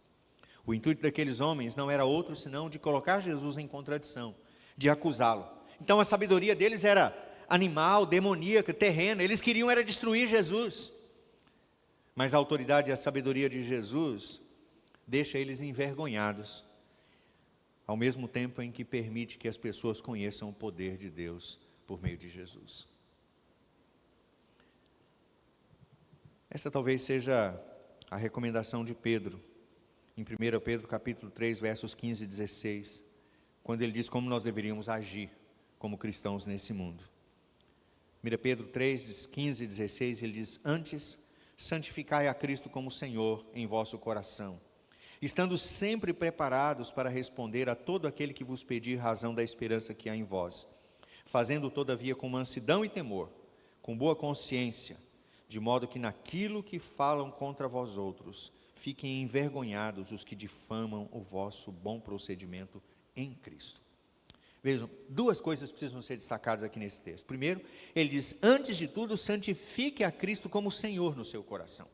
O intuito daqueles homens não era outro senão de colocar Jesus em contradição, de acusá-lo. Então a sabedoria deles era animal, demoníaca, terrena. Eles queriam era destruir Jesus. Mas a autoridade e a sabedoria de Jesus deixa eles envergonhados, ao mesmo tempo em que permite que as pessoas conheçam o poder de Deus por meio de Jesus. Essa talvez seja a recomendação de Pedro, em 1 Pedro capítulo 3, versos 15 e 16, quando ele diz como nós deveríamos agir como cristãos nesse mundo. 1 Pedro 3, 15 e 16, ele diz: antes, santificai a Cristo como Senhor em vosso coração, estando sempre preparados para responder a todo aquele que vos pedir razão da esperança que há em vós, fazendo todavia com mansidão e temor, com boa consciência, de modo que naquilo que falam contra vós outros, fiquem envergonhados os que difamam o vosso bom procedimento em Cristo. Vejam, duas coisas precisam ser destacadas aqui nesse texto. Primeiro, ele diz: antes de tudo, santifique a Cristo como Senhor no seu coração.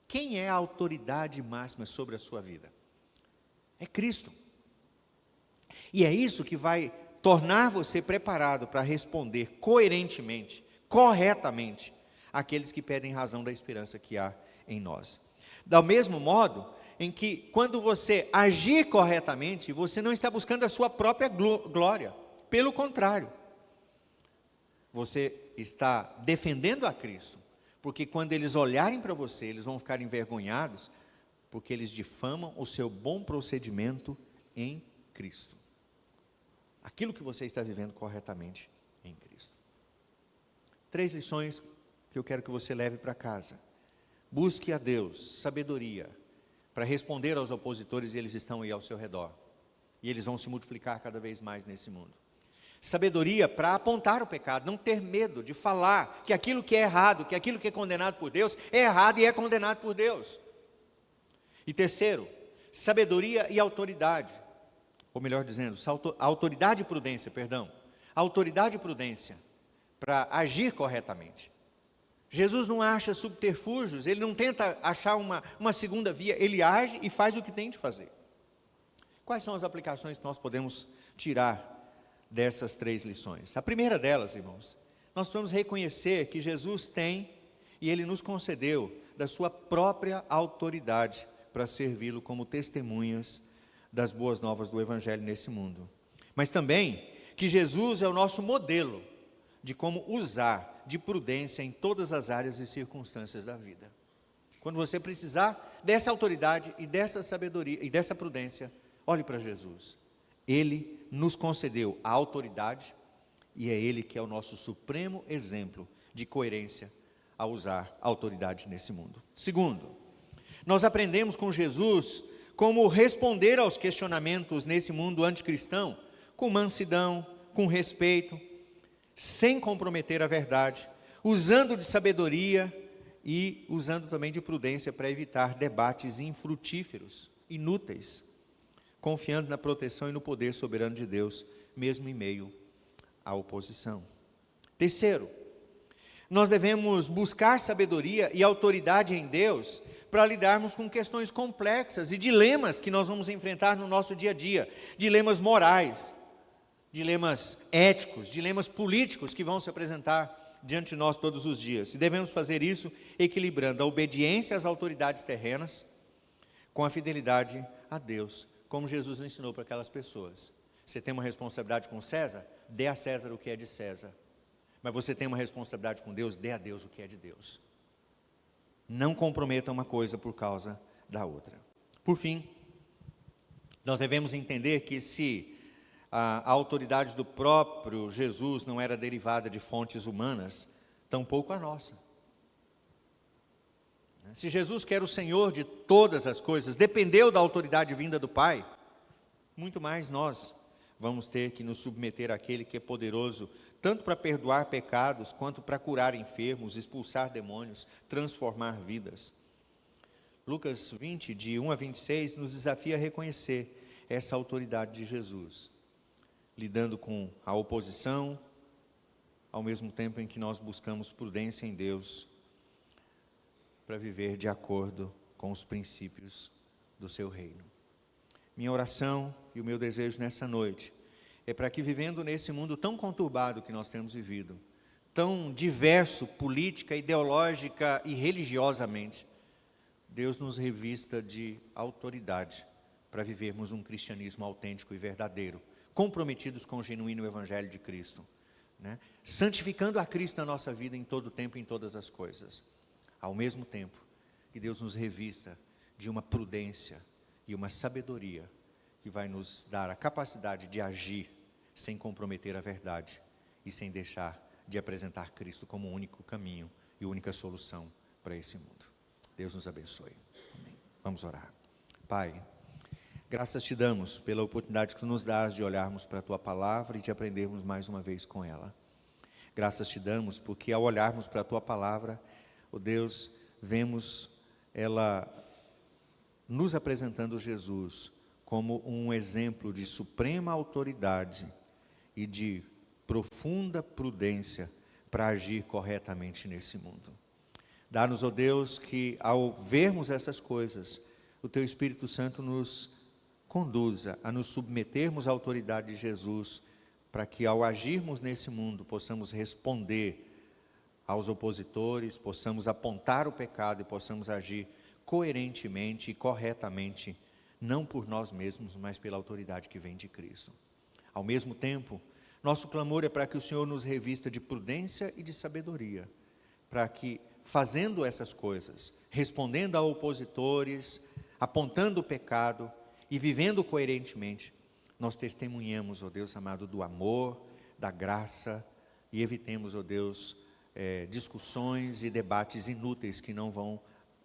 Quem é a autoridade máxima sobre a sua vida? É Cristo. E é isso que vai tornar você preparado para responder coerentemente, corretamente, àqueles que pedem razão da esperança que há em nós. Do mesmo modo em que, quando você agir corretamente, você não está buscando a sua própria glória. Pelo contrário, você está defendendo a Cristo, porque quando eles olharem para você, eles vão ficar envergonhados, porque eles difamam o seu bom procedimento em Cristo. Aquilo que você está vivendo corretamente em Cristo. 3 lições que eu quero que você leve para casa. Busque a Deus sabedoria para responder aos opositores, e eles estão aí ao seu redor. E eles vão se multiplicar cada vez mais nesse mundo. Sabedoria para apontar o pecado, não ter medo de falar que aquilo que é errado, que aquilo que é condenado por Deus, é errado e é condenado por Deus. E terceiro, sabedoria e autoridade, ou melhor dizendo, autoridade e prudência, autoridade e prudência para agir corretamente. Jesus não acha subterfúgios, ele não tenta achar uma segunda via, ele age e faz o que tem de fazer. Quais são as aplicações que nós podemos tirar dessas 3 lições? A primeira delas, irmãos, nós vamos reconhecer que Jesus tem, e ele nos concedeu, da sua própria autoridade para servi-lo como testemunhas das boas novas do Evangelho nesse mundo. Mas também que Jesus é o nosso modelo de como usar de prudência em todas as áreas e circunstâncias da vida. Quando você precisar dessa autoridade e dessa sabedoria e dessa prudência, olhe para Jesus. Ele nos concedeu a autoridade e é Ele que é o nosso supremo exemplo de coerência a usar a autoridade nesse mundo. Segundo, nós aprendemos com Jesus como responder aos questionamentos nesse mundo anticristão, com mansidão, com respeito, sem comprometer a verdade, usando de sabedoria e usando também de prudência para evitar debates infrutíferos, inúteis, confiando na proteção e no poder soberano de Deus, mesmo em meio à oposição. Terceiro, nós devemos buscar sabedoria e autoridade em Deus para lidarmos com questões complexas e dilemas que nós vamos enfrentar no nosso dia a dia, dilemas morais, dilemas éticos, dilemas políticos que vão se apresentar diante de nós todos os dias. E devemos fazer isso equilibrando a obediência às autoridades terrenas com a fidelidade a Deus, como Jesus ensinou para aquelas pessoas. Você tem uma responsabilidade com César? Dê a César o que é de César. Mas você tem uma responsabilidade com Deus? Dê a Deus o que é de Deus. Não comprometa uma coisa por causa da outra. Por fim, nós devemos entender que se a autoridade do próprio Jesus não era derivada de fontes humanas, tampouco a nossa. Se Jesus, que era o Senhor de todas as coisas, dependeu da autoridade vinda do Pai, muito mais nós vamos ter que nos submeter àquele que é poderoso, tanto para perdoar pecados, quanto para curar enfermos, expulsar demônios, transformar vidas. Lucas 20, de 1 a 26, nos desafia a reconhecer essa autoridade de Jesus, lidando com a oposição, ao mesmo tempo em que nós buscamos prudência em Deus, para viver de acordo com os princípios do seu reino. Minha oração e o meu desejo nessa noite é para que, vivendo nesse mundo tão conturbado que nós temos vivido, tão diverso política, ideológica e religiosamente, Deus nos revista de autoridade para vivermos um cristianismo autêntico e verdadeiro, comprometidos com o genuíno Evangelho de Cristo, santificando a Cristo na nossa vida em todo tempo e em todas as coisas. Ao mesmo tempo que Deus nos revista de uma prudência e uma sabedoria que vai nos dar a capacidade de agir sem comprometer a verdade e sem deixar de apresentar Cristo como o único caminho e única solução para esse mundo. Deus nos abençoe. Amém. Vamos orar. Pai, graças te damos pela oportunidade que tu nos dás de olharmos para a tua palavra e de aprendermos mais uma vez com ela. Graças te damos porque ao olharmos para a tua palavra, ó Deus, vemos ela nos apresentando Jesus como um exemplo de suprema autoridade e de profunda prudência para agir corretamente nesse mundo. Dá-nos, ó Deus, que ao vermos essas coisas, o teu Espírito Santo nos conduza a nos submetermos à autoridade de Jesus, para que ao agirmos nesse mundo possamos responder aos opositores, possamos apontar o pecado e possamos agir coerentemente e corretamente, não por nós mesmos, mas pela autoridade que vem de Cristo. Ao mesmo tempo, nosso clamor é para que o Senhor nos revista de prudência e de sabedoria, para que, fazendo essas coisas, respondendo a opositores, apontando o pecado e vivendo coerentemente, nós testemunhamos, ó Deus amado, do amor, da graça, e evitemos, ó Deus, discussões e debates inúteis que não vão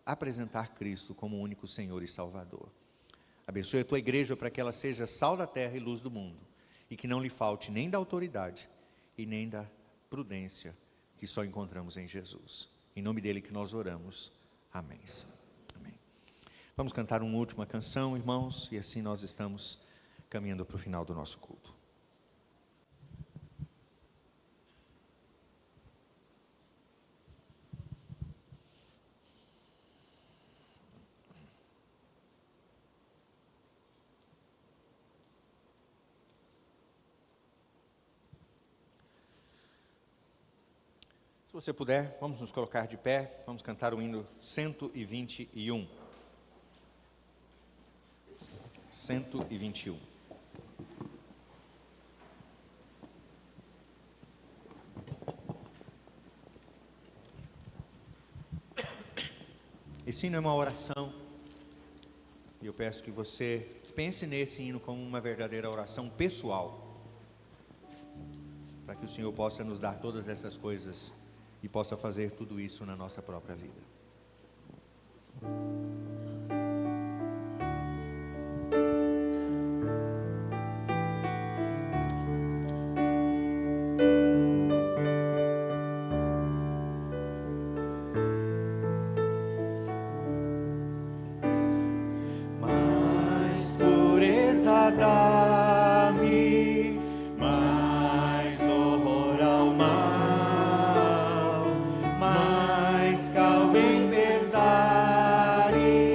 apresentar Cristo como o único Senhor e Salvador. Abençoe a tua igreja para que ela seja sal da terra e luz do mundo, e que não lhe falte nem da autoridade e nem da prudência que só encontramos em Jesus. Em nome dele que nós oramos. Amém. Amém. Vamos cantar uma última canção, irmãos, e assim nós estamos caminhando para o final do nosso culto. Se você puder, vamos nos colocar de pé, vamos cantar o hino 121. 121. Esse hino é uma oração, e eu peço que você pense nesse hino como uma verdadeira oração pessoal, para que o Senhor possa nos dar todas essas coisas e possa fazer tudo isso na nossa própria vida. Mais pureza dá-me, mais horror ao mal, mais calma em pesares.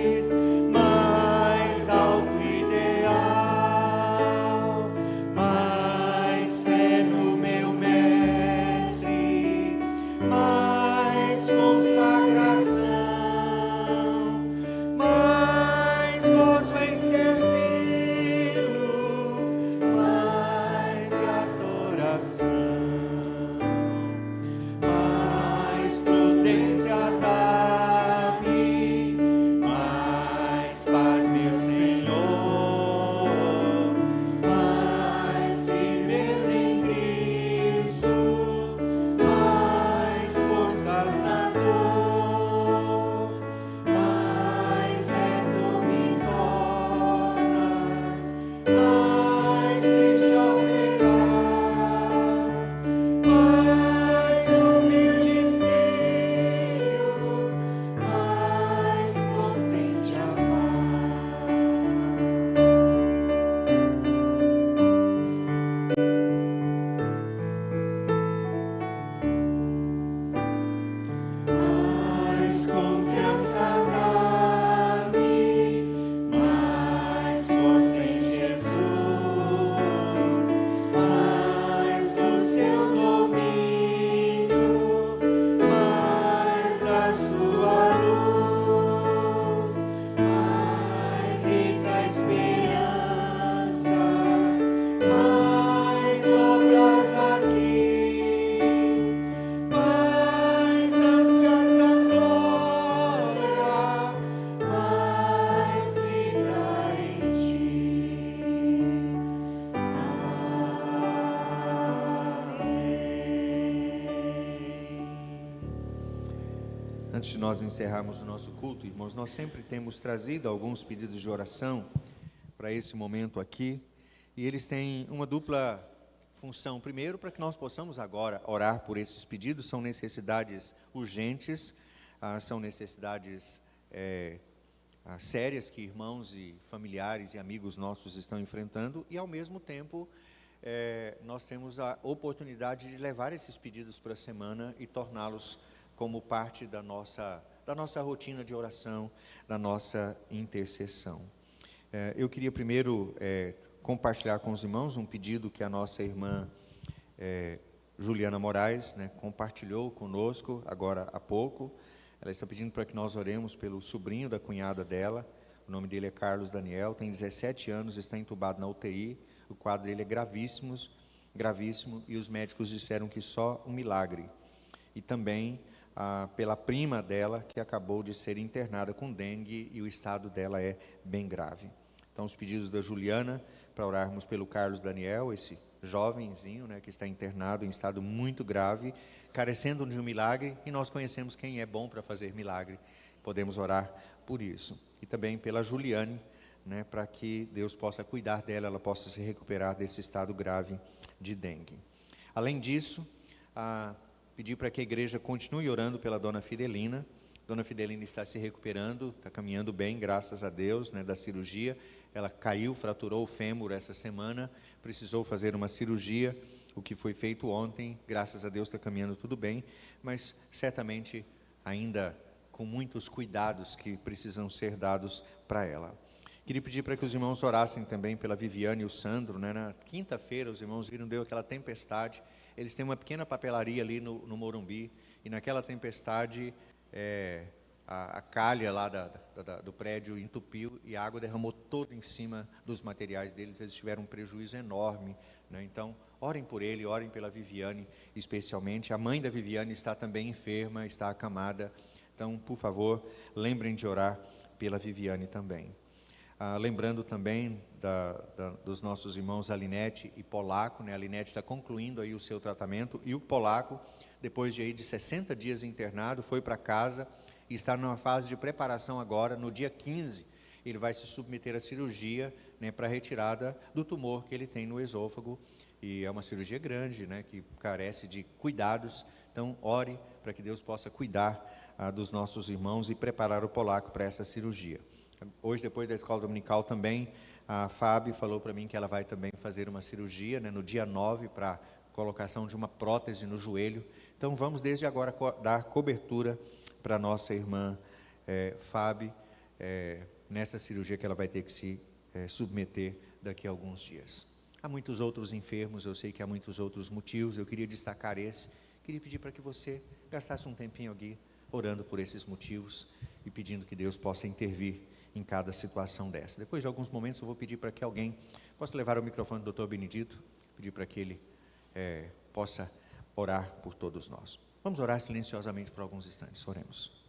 Antes de nós encerrarmos o nosso culto, irmãos, nós sempre temos trazido alguns pedidos de oração para esse momento aqui, e eles têm uma dupla função. Primeiro, para que nós possamos agora orar por esses pedidos, são necessidades urgentes, são necessidades sérias que irmãos e familiares e amigos nossos estão enfrentando, e ao mesmo tempo nós temos a oportunidade de levar esses pedidos para a semana e torná-los como parte da nossa rotina de oração, da nossa intercessão. Eu queria primeiro compartilhar com os irmãos um pedido que a nossa irmã Juliana Moraes, compartilhou conosco agora há pouco. Ela está pedindo para que nós oremos pelo sobrinho da cunhada dela. O nome dele é Carlos Daniel, tem 17 anos, está entubado na UTI. O quadro dele é gravíssimo, e os médicos disseram que só um milagre. E também pela prima dela, que acabou de ser internada com dengue, e o estado dela é bem grave. Então, os pedidos da Juliana, para orarmos pelo Carlos Daniel, esse jovenzinho, que está internado em estado muito grave, carecendo de um milagre, e nós conhecemos quem é bom para fazer milagre. Podemos orar por isso. E também pela Juliane, para que Deus possa cuidar dela, ela possa se recuperar desse estado grave de dengue. Além disso, pedir para que a igreja continue orando pela Dona Fidelina. Dona Fidelina está se recuperando, está caminhando bem, graças a Deus, da cirurgia. Ela caiu, fraturou o fêmur essa semana, precisou fazer uma cirurgia, o que foi feito ontem, graças a Deus está caminhando tudo bem, mas certamente ainda com muitos cuidados que precisam ser dados para ela. Queria pedir para que os irmãos orassem também pela Viviane e o Sandro, Na quinta-feira os irmãos viram, deu aquela tempestade, eles têm uma pequena papelaria ali no Morumbi, e naquela tempestade a calha lá do prédio entupiu e a água derramou toda em cima dos materiais deles. Eles tiveram um prejuízo enorme, Então, orem por ele, orem pela Viviane especialmente. A mãe da Viviane está também enferma, está acamada. Então, por favor, lembrem de orar pela Viviane também. Lembrando também dos nossos irmãos Alinete e Polaco, A Alinete está concluindo aí o seu tratamento, e o Polaco, depois de 60 dias internado, foi para casa e está numa fase de preparação agora. No dia 15, ele vai se submeter à cirurgia, para a retirada do tumor que ele tem no esôfago, e é uma cirurgia grande, que carece de cuidados. Então, ore para que Deus possa cuidar dos nossos irmãos e preparar o Polaco para essa cirurgia. Hoje, depois da escola dominical também, a Fábio falou para mim que ela vai também fazer uma cirurgia, no dia 9, para colocação de uma prótese no joelho. Então, vamos desde agora dar cobertura para a nossa irmã Fábio, nessa cirurgia que ela vai ter que se submeter daqui a alguns dias. Há muitos outros enfermos, eu sei que há muitos outros motivos, eu queria destacar esse. Queria pedir para que você gastasse um tempinho aqui, orando por esses motivos e pedindo que Deus possa intervir em cada situação dessa. Depois de alguns momentos eu vou pedir para que alguém possa levar o microfone do Dr. Benedito, pedir para que ele possa orar por todos nós. Vamos orar silenciosamente por alguns instantes. Oremos.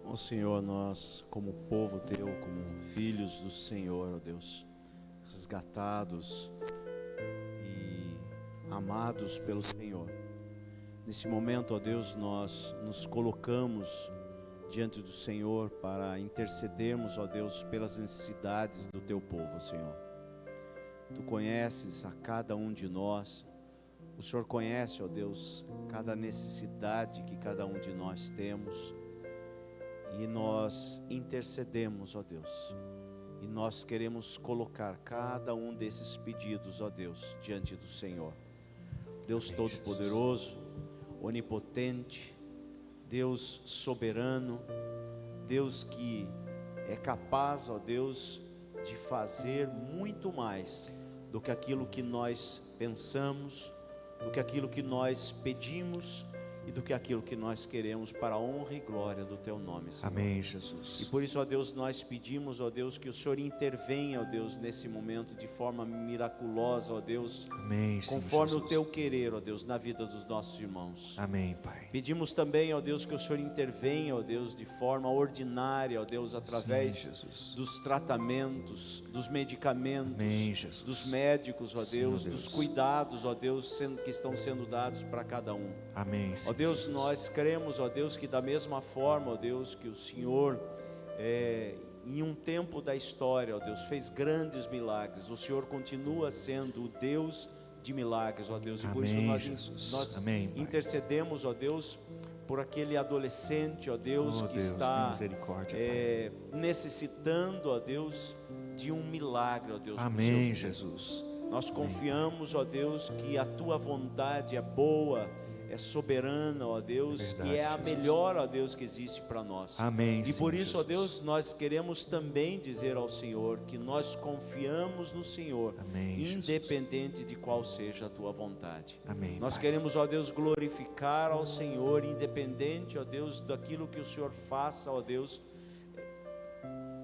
Ó Senhor, nós como povo Teu, como filhos do Senhor, ó Deus, resgatados e amados pelo Senhor, nesse momento, ó Deus, nós nos colocamos diante do Senhor para intercedermos, ó Deus, pelas necessidades do Teu povo, Senhor. Tu conheces a cada um de nós, o Senhor conhece, ó Deus, cada necessidade que cada um de nós temos. E nós intercedemos, ó Deus, E nós queremos colocar cada um desses pedidos, ó Deus, diante do Senhor. Deus Todo-Poderoso, Onipotente, Deus Soberano, Deus que é capaz, ó Deus, de fazer muito mais do que aquilo que nós pensamos, do que aquilo que nós pedimos e do que aquilo que nós queremos, para a honra e glória do Teu nome, Senhor. Amém, Jesus. E por isso, ó Deus, nós pedimos, ó Deus, que o Senhor intervenha, ó Deus, nesse momento de forma miraculosa, ó Deus, Amém, Senhor conforme Jesus. o Teu querer, ó Deus, na vida dos nossos irmãos. Amém, Pai. Pedimos também, ó Deus, que o Senhor intervenha, ó Deus, de forma ordinária, ó Deus, através Sim, Jesus. dos tratamentos, dos medicamentos, Amém, Jesus. dos médicos, ó Sim, Deus, ó Deus. dos cuidados, ó Deus, que estão sendo dados para cada um. Amém, Ó Senhor Deus, Jesus. nós cremos, ó Deus, que da mesma forma, ó Deus, que o Senhor, em um tempo da história, ó Deus, fez grandes milagres. O Senhor continua sendo o Deus de milagres, ó Deus. E por isso Amém, Jesus. nós Amém, Pai. intercedemos, ó Deus, por aquele adolescente, ó Deus, Oh, que Deus, está tem misericórdia, Pai. necessitando, ó Deus, de um milagre, ó Deus. pro Amém, seu filho. Jesus. Nós confiamos, ó Deus, que a Tua vontade é boa, é soberana, ó Deus, Verdade, e é a Jesus. melhor, ó Deus, que existe para nós. Amém, E por Senhor isso, ó Jesus. Deus, nós queremos também dizer ao Senhor que nós confiamos no Senhor, Amém, Jesus. independente de qual seja a Tua vontade. Amém, Nós Pai. queremos, ó Deus, glorificar ao Senhor, independente, ó Deus, daquilo que o Senhor faça, ó Deus,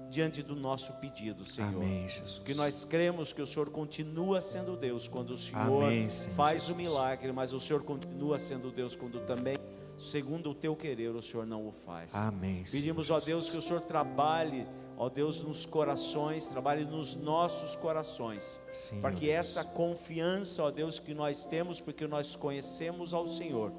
diante do nosso pedido, Senhor. Amém, Jesus. Que nós cremos que o Senhor continua sendo Deus quando o Senhor Amém, Senhor faz o Jesus. milagre, mas o Senhor continua sendo Deus quando também, segundo o Teu querer, o Senhor não o faz. Amém, Senhor Pedimos, ó Jesus. Deus, que o Senhor trabalhe, ó Deus, nos corações, trabalhe nos nossos corações, Sim, para ó que Deus. essa confiança, ó Deus, que nós temos, porque nós conhecemos ao Senhor,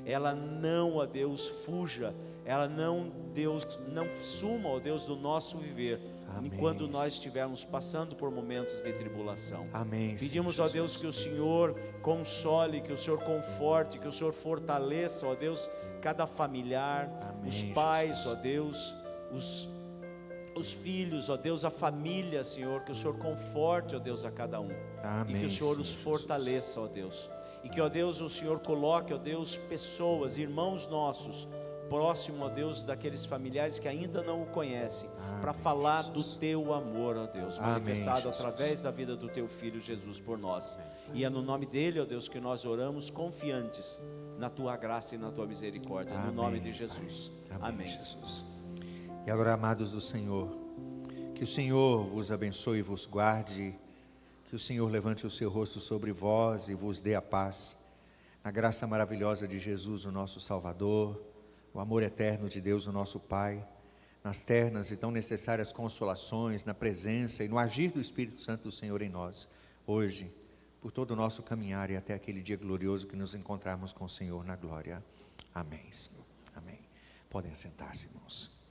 ela não, ó Deus, fuja, ela não, Deus, não suma, ó Deus, do nosso viver, Amém. enquanto nós estivermos passando por momentos de tribulação. Amém, Pedimos, Senhor ó Deus, Jesus. que o Senhor console, que o Senhor conforte, que o Senhor fortaleça, ó Deus, cada familiar, Amém, os pais, Jesus. ó Deus, os filhos, ó Deus, a família, Senhor, que o Senhor conforte, ó Deus, a cada um. Amém, E que o Senhor os Senhor fortaleça, ó Deus. E que, ó Deus, o Senhor coloque, ó Deus, pessoas, irmãos nossos, próximo, ó Deus, daqueles familiares que ainda não o conhecem, para Amém, falar Jesus. do Teu amor, ó Deus, Amém, manifestado Jesus. através da vida do Teu Filho Jesus por nós. E é no nome dele, ó Deus, que nós oramos confiantes na Tua graça e na Tua misericórdia, no Amém, nome de Pai. Jesus. Amém, Amém. Jesus. E agora, amados do Senhor, que o Senhor vos abençoe e vos guarde, que o Senhor levante o seu rosto sobre vós e vos dê a paz, a graça maravilhosa de Jesus, o nosso Salvador, o amor eterno de Deus, o nosso Pai, nas ternas e tão necessárias consolações, na presença e no agir do Espírito Santo do Senhor em nós, hoje, por todo o nosso caminhar e até aquele dia glorioso que nos encontrarmos com o Senhor na glória. Amém, Senhor. Amém. Podem assentar-se, irmãos.